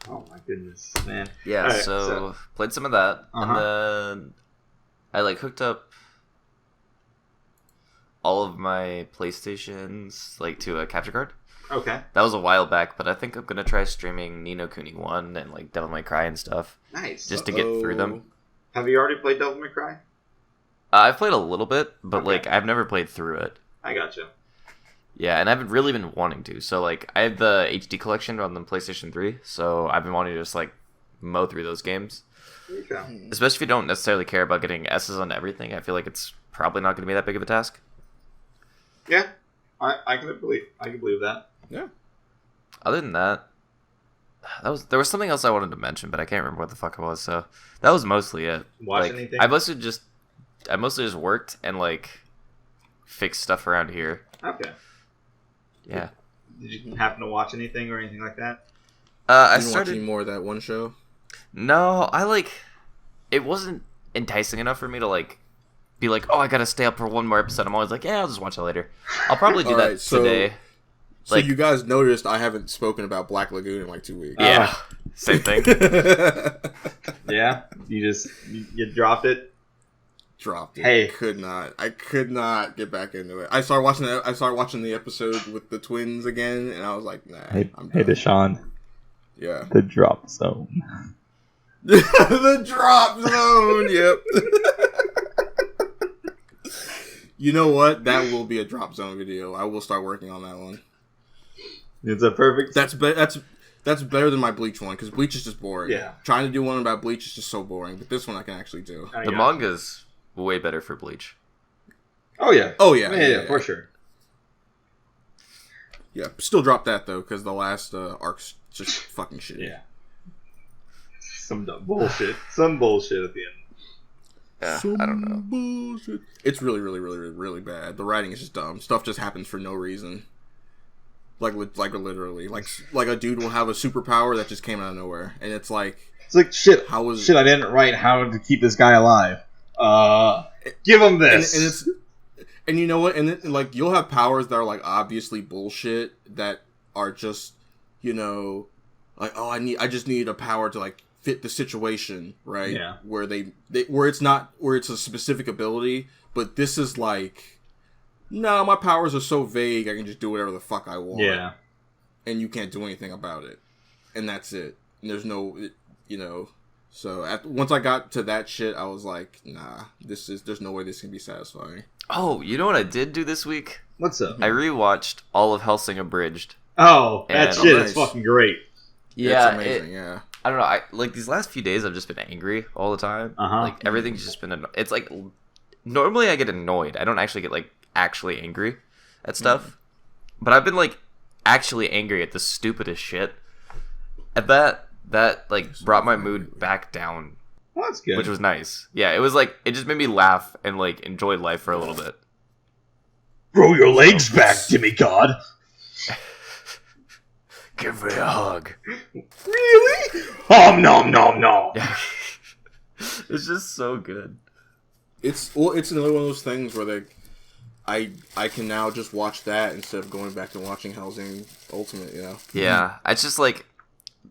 Oh my goodness, man. Yeah, Alright, so played some of that, and then I like hooked up all of my PlayStations like to a capture card. Okay. That was a while back, but I think I'm gonna try streaming Ni no Kuni 1 and like Devil May Cry and stuff. Nice. Just to get through them. Have you already played Devil May Cry? I've played a little bit, but Okay. like I've never played through it. I gotcha. Yeah, and I've really been wanting to. So like I have the HD collection on the PlayStation 3, so I've been wanting to just like mow through those games. Okay. Especially if you don't necessarily care about getting S's on everything. I feel like it's probably not going to be that big of a task. Yeah, I can believe that. Yeah. Other than that, there was something else I wanted to mention, but I can't remember what the fuck it was. So that was mostly it. Watch like, anything? I mostly just worked and like fixed stuff around here. Okay. Yeah. Did you happen to watch anything or anything like that? I You started. watching more of that one show? No, it wasn't enticing enough for me to like be like, oh, I gotta stay up for one more episode. I'm always like, yeah, I'll just watch it later. I'll probably do that Alright, so- today. So Like- you guys noticed I haven't spoken about Black Lagoon in like 2 weeks. Yeah, same thing. Yeah, you dropped it. Dropped it. Hey. I could not get back into it. I started watching the episode with the twins again, and I was like, nah. I'm done. Deshaun, Yeah. the drop zone. The drop zone. Yep. You know what? That will be a drop zone video. I will start working on that one. It's a perfect. That's better than my Bleach one, because Bleach is just boring. Yeah. Trying to do one about Bleach is just so boring, but this one I can actually do. Oh, The yeah. manga's way better for Bleach. Oh yeah. Oh yeah, Yeah, for sure. Yeah, still drop that though, because the last arc's just fucking shit. Yeah. Some dumb bullshit. Some bullshit at the end. Yeah, Some I don't know. bullshit. It's really, really, really, really, really bad. The writing is just dumb. Stuff just happens for no reason. Like literally, like a dude will have a superpower that just came out of nowhere, and it's like, It's like shit. how was Shit, I didn't write how to keep this guy alive. Give him this. And you know what? And then, like, you'll have powers that are like obviously bullshit that are just, like, oh, I just need a power to like fit the situation, right? Yeah. Where where it's a specific ability, but this is like, no, my powers are so vague, I can just do whatever the fuck I want. Yeah. And you can't do anything about it. And that's it. And there's no, so once I got to that shit, I was like, nah, there's no way this can be satisfying. Oh, you know what I did do this week? What's up? I rewatched all of Hellsing abridged. Oh, that shit nice. is fucking great. Yeah, it's amazing. Yeah. I don't know. Like these last few days, I've just been angry all the time. Like everything's just been. It's like normally I get annoyed. I don't actually get like actually angry at stuff, but I've been like actually angry at the stupidest shit. And that like brought my mood back down. Well, that's good. Which was nice. Yeah, it was like it just made me laugh and like enjoy life for a little bit. Grow your legs back, demigod. Give me a hug. Really? Nom nom nom. It's just so good. It's another one of those things where I can now just watch that instead of going back and watching Hellsing Ultimate, Yeah, it's just like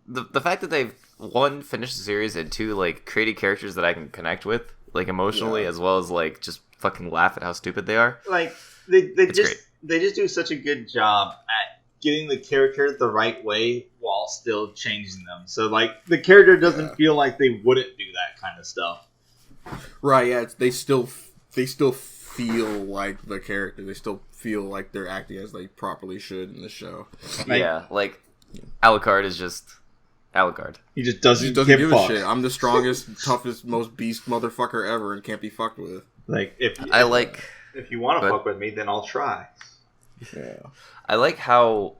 the fact that they've one finished the series and two like created characters that I can connect with like emotionally as well as like just fucking laugh at how stupid they are. Like they great. just do such a good job at getting the character the right way while still changing them. So like the character doesn't feel like they wouldn't do that kind of stuff. Right, yeah, they still feel like the character. They still feel like they're acting as they properly should in the show. Yeah, like Alucard is just Alucard. He just doesn't give give a shit. I'm the strongest, toughest, most beast motherfucker ever and can't be fucked with. Like if you want to fuck with me, then I'll try. Yeah. I like how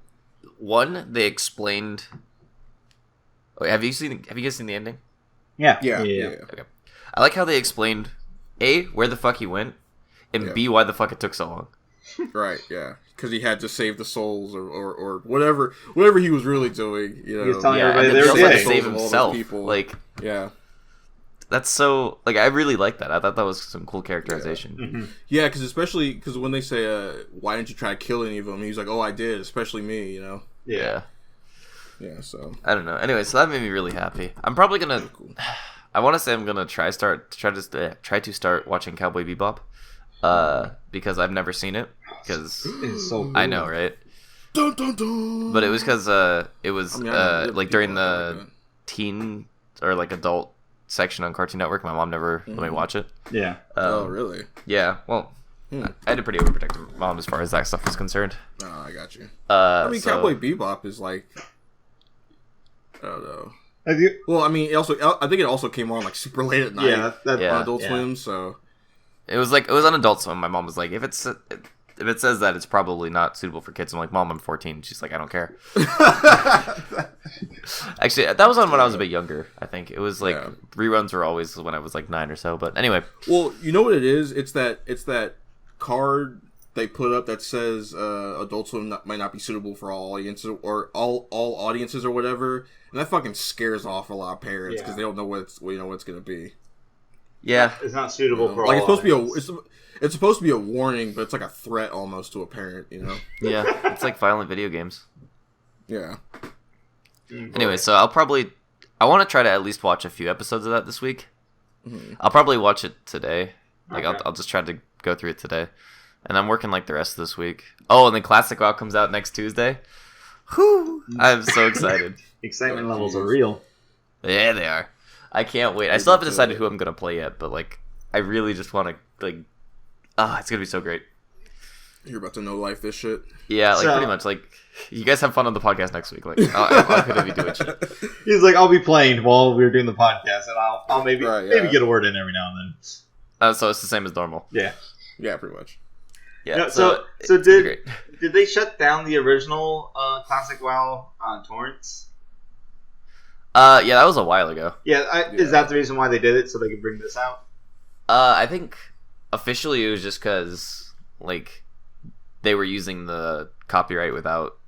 they explained. Oh, have you guys seen the ending? Yeah. Okay. I like how they explained A, where the fuck he went, and B, why the fuck it took so long. Right, yeah. Because he had to save the souls or whatever he was really doing. He was telling everybody they were to dead. save himself. Like, yeah. That's so... Like, I really like that. I thought that was some cool characterization. Yeah, yeah, because when they say, why didn't you try to kill any of them? He's like, oh, I did, especially me, Yeah. Yeah, so... I don't know. Anyway, so that made me really happy. I'm probably gonna... I want to say I'm gonna try to start watching Cowboy Bebop, because I've never seen it. Because it's so cool. I know, right? Dun, dun, dun. But it was because it was like during the teen or like adult section on Cartoon Network. My mom never let me watch it. Yeah. Oh, really? Yeah. Well, I had a pretty overprotective mom as far as that stuff was concerned. Oh, I got you. I mean, so, Cowboy Bebop is like, I don't know. Have you? Well, I mean, I think it also came on like super late at night. Yeah, on Adult Swim. So it was on Adult Swim. My mom was like, if it says that, it's probably not suitable for kids. I'm like, Mom, I'm 14. She's like, I don't care. Actually, that was on when I was a bit younger. I think it was like reruns were always when I was like 9 or so. But anyway, well, you know what it is? It's that card they put up that says Adult Swim might not be suitable for all audiences or all audiences or whatever, and that fucking scares off a lot of parents because they don't know what it's gonna be. Yeah, it's not suitable for like all. It's supposed to be a warning, but it's like a threat almost to a parent. Yeah, it's like violent video games. Yeah. Anyway, so I want to try to at least watch a few episodes of that this week. Mm-hmm. I'll probably watch it today. Like I'll just try to go through it today. And I'm working like the rest of this week. Oh, and then Classic WoW comes out next Tuesday. Whew! I'm so excited. Excitement levels are real. Yeah, they are. I can't wait. I still haven't decided who I'm gonna play yet, but like, I really just want to like. It's gonna be so great. You're about to know life this shit. Yeah, like pretty much. Like, you guys have fun on the podcast next week. Like, I'm gonna be doing shit. He's like, I'll be playing while we're doing the podcast, and I'll maybe get a word in every now and then. So it's the same as normal. Yeah. Yeah, pretty much. Yeah. No, so did they shut down the original Classic WoW torrents? Yeah, that was a while ago. Yeah, is that the reason why they did it, so they could bring this out? I think officially it was just because like they were using the copyright without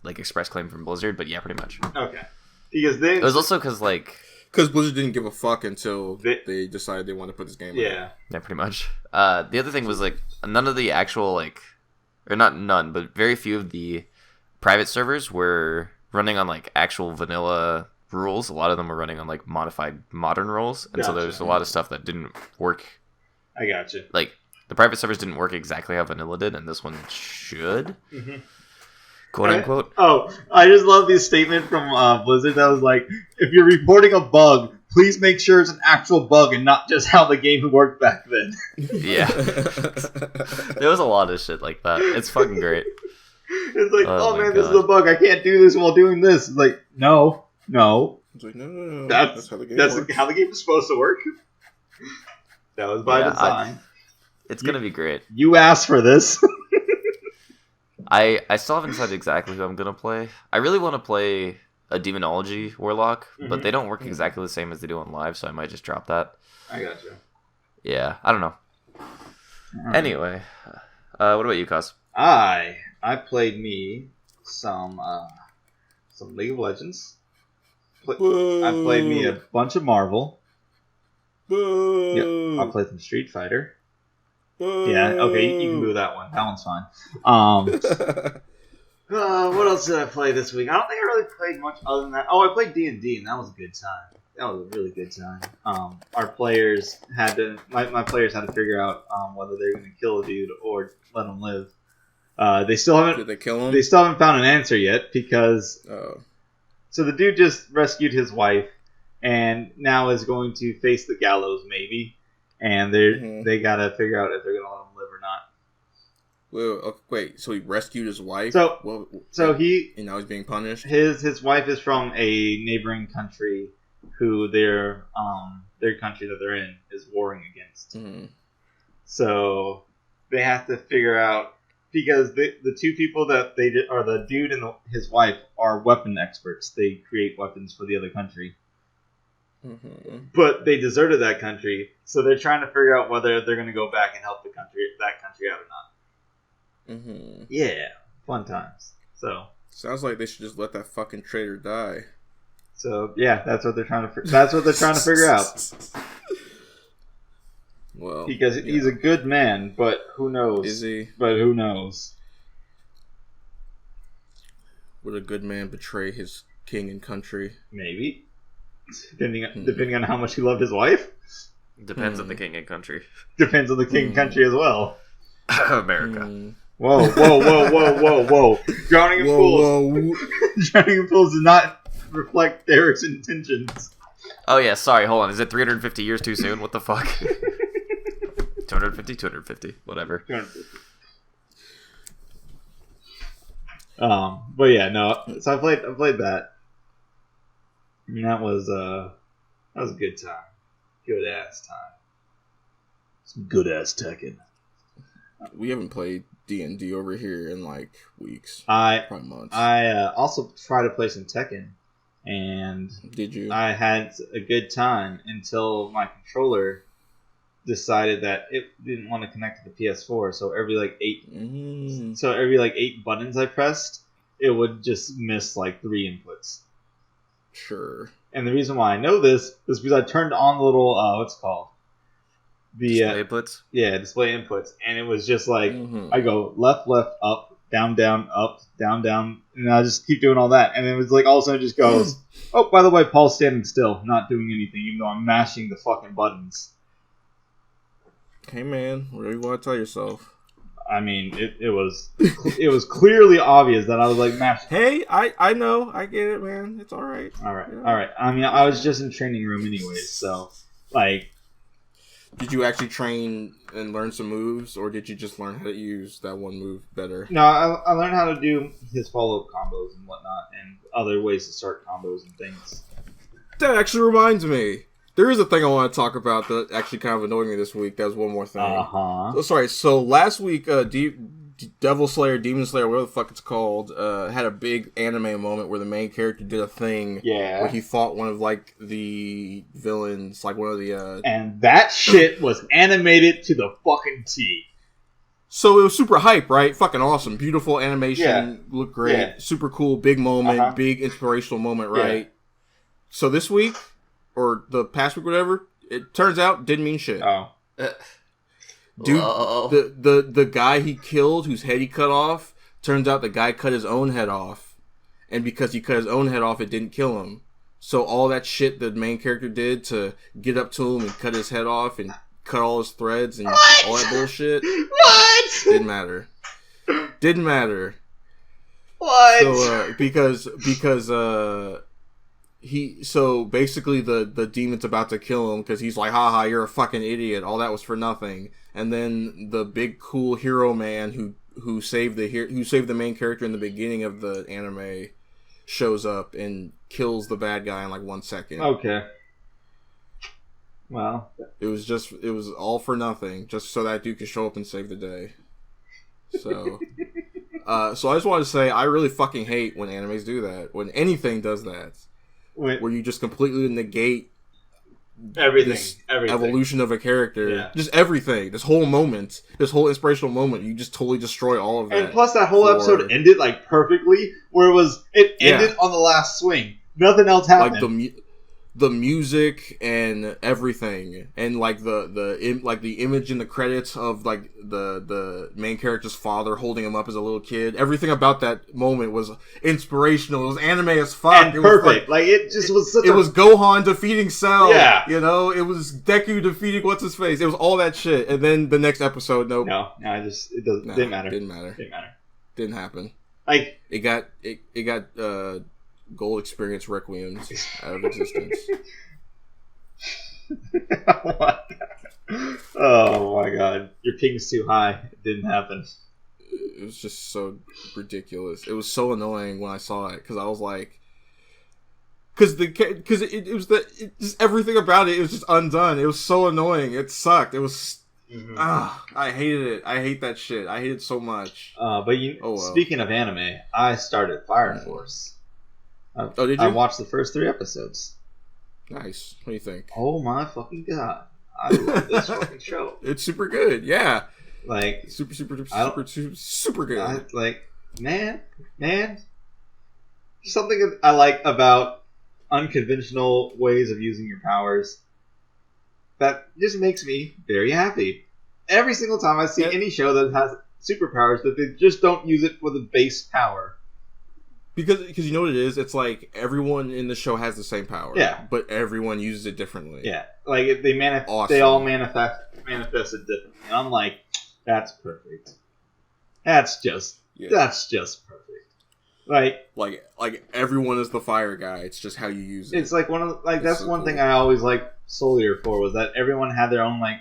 like express claim from Blizzard, but yeah, pretty much. Okay. Because it was also because Blizzard didn't give a fuck until they decided they wanted to put this game out. Yeah, pretty much. The other thing was like none of the actual or not none, but very few of the private servers were running on like actual vanilla rules, a lot of them were running on like modified modern rules, and so Gotcha. there's a lot of stuff that didn't work. I gotcha. Like the private servers didn't work exactly how vanilla did, and this one should, quote unquote. Oh, I just love this statement from Blizzard that was like, if you're reporting a bug, please make sure it's an actual bug and not just how the game worked back then. Yeah. There was a lot of shit like that. It's fucking great. It's like, oh man, God. this is a bug. I can't do this while doing this. It's like, no. It's like, no. That's how the game that's works. how the game is supposed to work. That was by design. It's gonna be great. You asked for this. I still haven't decided exactly who I'm gonna play. I really want to play a Demonology Warlock, but they don't work exactly the same as they do on live, so I might just drop that. I gotcha. Yeah, I don't know. Anyway, what about you, Cos? I played me some League of Legends. I played me a bunch of Marvel. Boo. Yep, I played some Street Fighter. Boo. Yeah, okay, you can move that one. That one's fine. What else did I play this week? I don't think I really played much other than that. Oh, I played D&D, and that was a good time. That was a really good time. Our players had to, my players had to figure out whether they were going to kill a dude or let him live. They still haven't. Did they kill him? They still haven't found an answer yet because. So the dude just rescued his wife, and now is going to face the gallows, maybe. And they gotta figure out if they're gonna let him live or not. Well, wait. So he rescued his wife. So he and now he's being punished. His wife is from a neighboring country, who their country that they're in is warring against. Mm-hmm. So they have to figure out, because the two people that they did, or the dude and his wife, are weapon experts. They create weapons for the other country. Mm-hmm. But they deserted that country, so they're trying to figure out whether they're going to go back and help that country out or not. Mm-hmm. Yeah, fun times. So sounds like they should just let that fucking traitor die. So yeah, that's what they're trying to figure out. Well, because he's a good man, but who knows? Is he? But who knows? Would a good man betray his king and country? Maybe. Depending on how much he loved his wife. Depends on the king and country. Depends on the king and country as well. America. Whoa. Drowning in Pools. Drowning in Pools does not reflect Derek's intentions. Oh yeah, sorry, hold on. Is it 350 years too soon? What the fuck? 250, whatever. 250. But yeah, no. So I played that. And that was a good time. Good ass time. Some good ass Tekken. We haven't played D&D over here in like weeks. Probably months. I also tried to play some Tekken, and did you? I had a good time until my controller decided that it didn't want to connect to the PS4. So every like 8 buttons I pressed, it would just miss like 3 inputs. Sure. And the reason why I know this is because I turned on the little what's it called? Display inputs? Yeah, display inputs. And it was just like, I go left, up, down, up, down, and I just keep doing all that. And it was like, all of a sudden it just goes, oh, by the way, Paul's standing still, not doing anything, even though I'm mashing the fucking buttons. Hey man, what do you want to tell yourself? I mean, it was clearly obvious that I was like mashing. Hey, I know, I get it, man. It's alright. Alright. I mean, I was just in training room anyways, so, like... Did you actually train and learn some moves, or did you just learn how to use that one move better? No, I learned how to do his follow-up combos and whatnot, and other ways to start combos and things. That actually reminds me. There is a thing I want to talk about that actually kind of annoyed me this week. That was one more thing. Uh-huh. Oh, sorry, so last week, Devil Slayer, Demon Slayer, whatever the fuck it's called, had a big anime moment where the main character did a thing where he fought one of, like, the villains, like one of the... And that shit was animated to the fucking T. So it was super hype, right? Fucking awesome. Beautiful animation, looked great, super cool, big moment, big inspirational moment, right? Yeah. So this week, or the past week, whatever, it turns out didn't mean shit. Oh. Dude, the guy he killed, whose head he cut off, turns out the guy cut his own head off. And because he cut his own head off, it didn't kill him. So all that shit the main character did to get up to him and cut his head off and cut all his threads and all that bullshit. What? Didn't matter. Didn't matter. What? So because so basically the demon's about to kill him because he's like, haha, you're a fucking idiot. All that was for nothing. And then the big cool hero man who saved the main character in the beginning of the anime shows up and kills the bad guy in like 1 second. Okay. Well, it was all for nothing, just so that dude could show up and save the day. So, so I just want to say I really fucking hate when animes do that. When anything does that, where you just completely negate everything. Evolution of a character, yeah. Just everything. This whole inspirational moment, you just totally destroy all of that. And plus, that whole episode ended like perfectly, where it ended on the last swing. Nothing else happened. Like the music and everything, and like the image in the credits of like the main character's father holding him up as a little kid. Everything about that moment was inspirational. It was anime as fuck. And it perfect. Was it just was such It was Gohan defeating Cell. Yeah. You know, it was Deku defeating what's his face. It was all that shit. And then the next episode, didn't matter. Didn't happen. Like it got Gold Experience Requiems out of existence. Oh my god. Your ping's too high. It didn't happen. It was just so ridiculous. It was so annoying when I saw it because I was like, because just everything about it was just undone. It was so annoying. It sucked. It was. I hated it. I hate that shit. I hate it so much. But speaking of anime, I started Fire Force. Did you? I watched the first 3 episodes. Nice. What do you think? Oh my fucking god. I love this fucking show. It's super good, yeah. Like super good. Man. Something I like about unconventional ways of using your powers that just makes me very happy. Every single time I see any show that has superpowers, that they just don't use it for the base power. Because you know what it is? It's like everyone in the show has the same power. Yeah. But everyone uses it differently. Yeah. Like if they all manifest it differently. And I'm like, that's perfect. That's just perfect. Like everyone is the fire guy. It's just how you use it. It's like that's so one thing I always liked Soul Eater for, was that everyone had their own like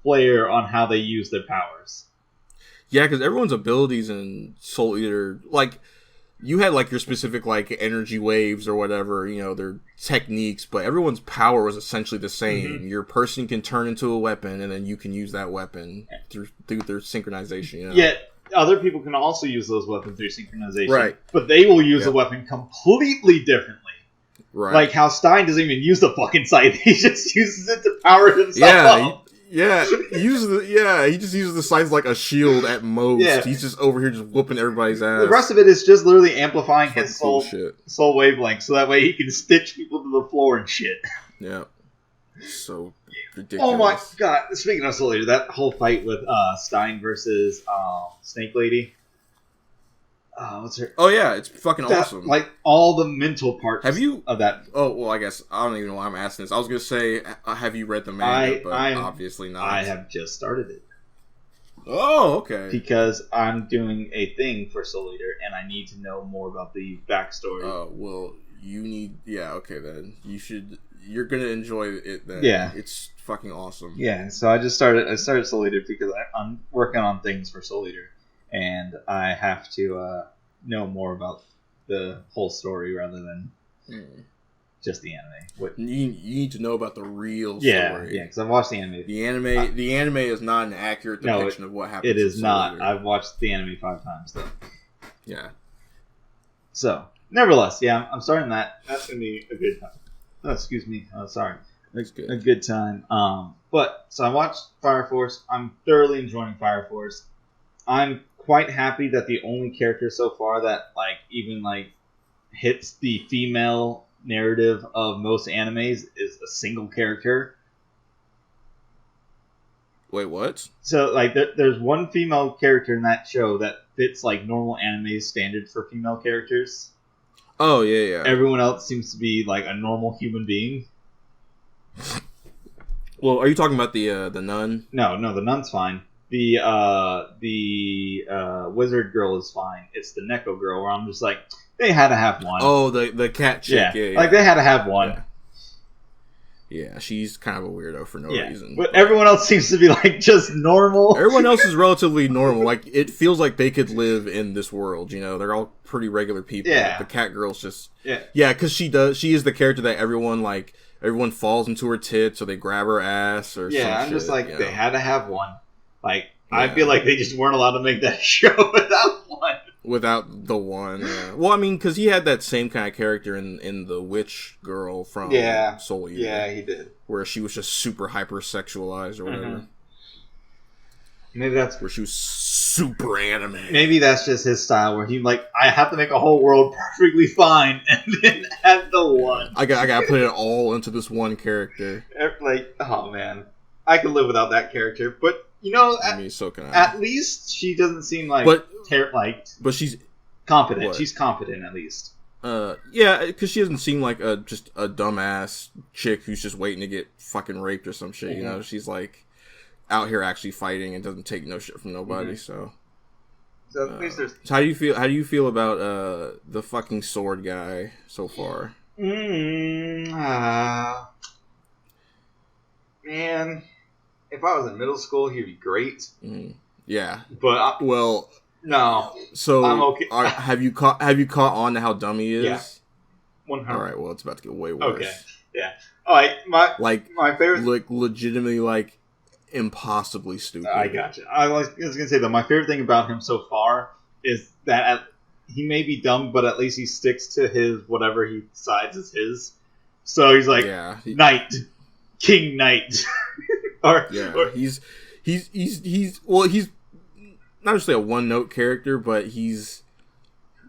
flair on how they use their powers. Yeah, because everyone's abilities in Soul Eater, like, you had like your specific like energy waves or whatever, you know, their techniques, but everyone's power was essentially the same. Mm-hmm. Your person can turn into a weapon, and then you can use that weapon through their synchronization. You know? Yet other people can also use those weapons through synchronization, right? But they will use the weapon completely differently. Right. Like how Stein doesn't even use the fucking scythe; he just uses it to power himself up. He just uses the scythe like a shield at most. Yeah. He's just over here just whooping everybody's ass. The rest of it is just literally amplifying his soul wavelength, so that way he can stitch people to the floor and shit. Yeah. So ridiculous. Oh my god. Speaking of Soul Eater, that whole fight with Stein versus Snake Lady. What's her? Oh yeah, it's fucking awesome. Like all the mental parts. Have you of that? Oh well, I guess I don't even know why I'm asking this. I was gonna say, have you read the manga? But obviously not. I have just started it. Oh, okay. Because I'm doing a thing for Soul Eater, and I need to know more about the backstory. Oh well, you need. Yeah, okay then. You should. You're gonna enjoy it then. Yeah, it's fucking awesome. Yeah, so I started Soul Eater because I'm working on things for Soul Eater. And I have to know more about the whole story rather than just the anime. You need to know about the real story. Yeah, because I've watched the anime. The anime is not an accurate depiction of what happens. It is not. I've watched the anime 5 times though. Yeah. So, nevertheless, yeah, I'm starting that. That's gonna be a good time. Oh, excuse me. Oh, sorry. That's good. A good time. But so I watched Fire Force. I'm thoroughly enjoying Fire Force. I'm quite happy that the only character so far that even hits the female narrative of most animes is a single character. Wait, what? So there's one female character in that show that fits normal anime standards for female characters. Oh yeah. Everyone else seems to be like a normal human being. Well, are you talking about the nun? No, the nun's fine. The wizard girl is fine. It's the Neko girl where I'm just like, they had to have one. Oh, the cat chick. Yeah. Like they had to have one. Yeah, she's kind of a weirdo for no reason. But everyone else seems to be like just normal. Everyone else is relatively normal. Like it feels like they could live in this world. You know, they're all pretty regular people. Yeah. The cat girl's just because she is the character that everyone falls into her tits, so they grab her ass or some I'm shit, just like they know? had to have one. Like I feel like they just weren't allowed to make that show without one. Without the one, Well, I mean, because he had that same kind of character in the witch girl from Soul Eater. Yeah, he did. Where she was just super hypersexualized or whatever. Mm-hmm. Maybe that's where she was super anime. Maybe that's just his style, where he like, I have to make a whole world perfectly fine, and then add the one. I gotta put it all into this one character. Like, oh man, I could live without that character, but. You know, so can I. At least she doesn't seem like but she's competent. What? She's competent at least. Yeah, because she doesn't seem like just a dumbass chick who's just waiting to get fucking raped or some shit. Mm-hmm. You know, she's like out here actually fighting and doesn't take no shit from nobody. Mm-hmm. So at least there's. So how do you feel about the fucking sword guy so far? Man. If I was in middle school, he'd be great. Mm, yeah, but no. So I'm okay. Have you caught on to how dumb he is? Yeah. 100. All right. Well, it's about to get way worse. Okay. Yeah. All right. My favorite, like legitimately, like impossibly stupid. I gotcha. I was gonna say though, my favorite thing about him so far is that he may be dumb, but at least he sticks to his whatever he decides is his. So he's like, Knight, King Knight. He's not just a one-note character, but he's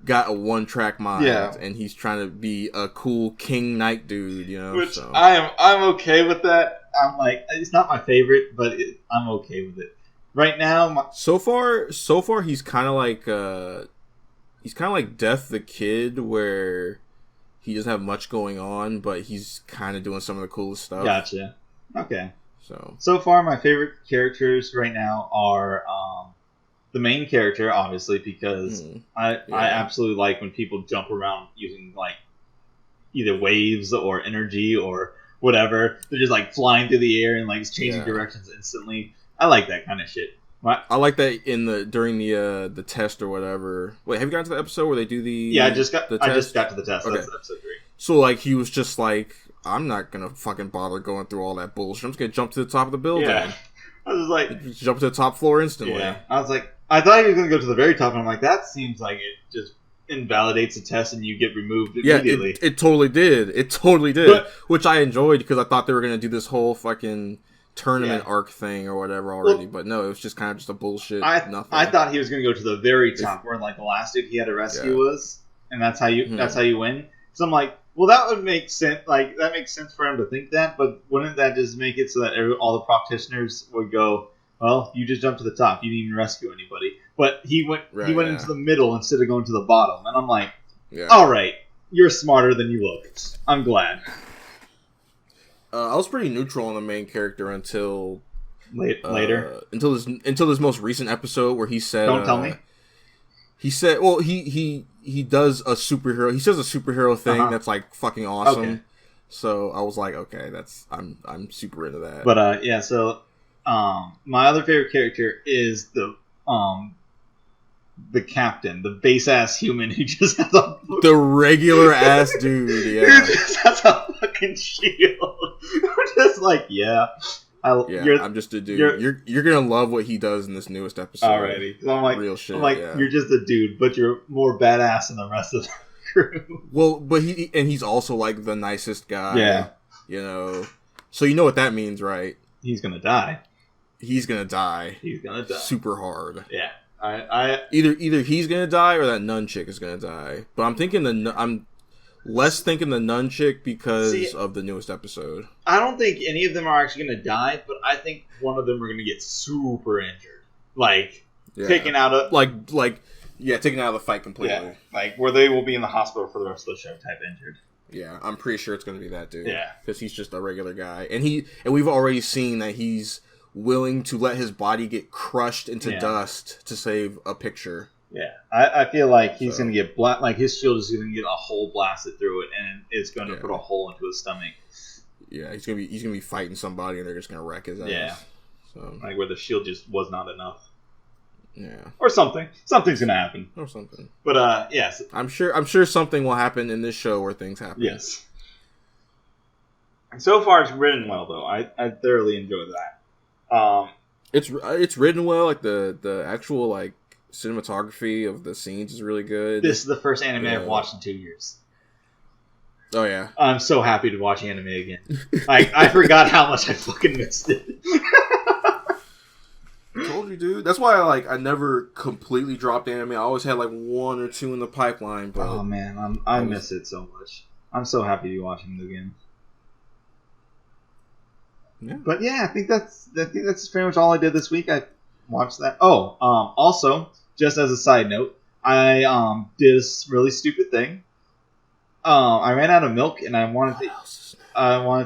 got a one-track mind, and he's trying to be a cool king knight dude, you know. Which I'm okay with that. I'm like, it's not my favorite, but I'm okay with it right now. So far, he's kind of like Death the Kid, where he doesn't have much going on, but he's kind of doing some of the coolest stuff. Gotcha. Okay. So far, my favorite characters right now are the main character, obviously, because I absolutely like when people jump around using like either waves or energy or whatever. They're just like flying through the air and like changing directions instantly. I like that kind of shit. I like that during the test or whatever. Wait, have you gotten to the episode where they do the? Yeah, I just got to the test. Okay. That's episode 3. So like he was just like, I'm not gonna fucking bother going through all that bullshit. I'm just gonna jump to the top of the building. Yeah. I was like, jump to the top floor instantly. Yeah. I was like, I thought he was gonna go to the very top, and I'm like, that seems like it just invalidates the test, and you get removed immediately. Yeah, it totally did. It totally did. But, which I enjoyed because I thought they were gonna do this whole fucking tournament arc thing or whatever already. But no, it was just kind of just a bullshit. Nothing. I thought he was gonna go to the very top, where like the last dude he had to rescue was, and that's how you win. So I'm like, well, that would make sense. Like that makes sense for him to think that, but wouldn't that just make it so that all the practitioners would go, well, you just jumped to the top, you didn't even rescue anybody. But he went into the middle instead of going to the bottom, and I'm like, all right, you're smarter than you look. I'm glad. I was pretty neutral on the main character until later. Until this most recent episode where he said, "Don't tell me." He said, "Well, he does a superhero. He says a superhero thing that's like fucking awesome." Okay. So I was like, "Okay, I'm super into that." But so my other favorite character is the captain, the base ass human who just has the regular ass dude. Yeah, who just has a fucking shield. I'm just like, I'm just a dude. You're gonna love what he does in this newest episode. Alrighty, so I'm like, real shit. I'm like, you're just a dude, but you're more badass than the rest of the crew. Well, but he's also like the nicest guy. Yeah, you know. So you know what that means, right? He's gonna die. He's gonna die. Super hard. Yeah. Either he's gonna die or that nun chick is gonna die. But I'm less thinking the nun chick because of the newest episode. I don't think any of them are actually gonna die, but I think one of them are gonna get super injured, like taken out of like Yeah, taken out of the fight completely. Yeah, like where they will be in the hospital for the rest of the show, type injured. Yeah, I'm pretty sure it's going to be that dude. Yeah, because he's just a regular guy, and we've already seen that he's willing to let his body get crushed into dust to save a picture. Yeah, I feel like he's going to get like his shield is going to get a hole blasted through it, and it's going to put a hole into his stomach. Yeah, he's gonna be fighting somebody, and they're just gonna wreck his ass. Yeah, so like where the shield just was not enough. Yeah, or something. Something's gonna happen. Or something. But yes, I'm sure something will happen in this show where things happen. Yes. So far, it's written well, though. I thoroughly enjoyed that. It's written well. Like the actual like cinematography of the scenes is really good. This is the first anime I've watched in 2 years. Oh yeah, I'm so happy to watch anime again. I forgot how much I fucking missed it. I told you, dude. That's why I never completely dropped anime. I always had like 1 or 2 in the pipeline. But oh man, I miss it so much. I'm so happy to be watching it again. Yeah. But yeah, I think that's pretty much all I did this week. I watched that. Oh, also, just as a side note, I did a really stupid thing. I ran out of milk and I wanted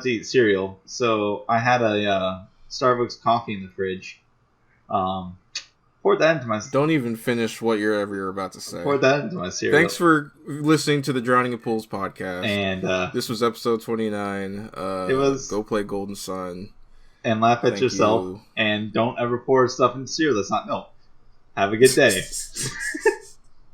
to eat cereal, so I had a Starbucks coffee in the fridge. Poured that into my. Don't even finish what you're about to say. Poured that into my cereal. Thanks for listening to the Drowning in Pools podcast. And this was episode 29. It was go play Golden Sun and laugh at yourself. And don't ever pour stuff into cereal that's not milk. Have a good day.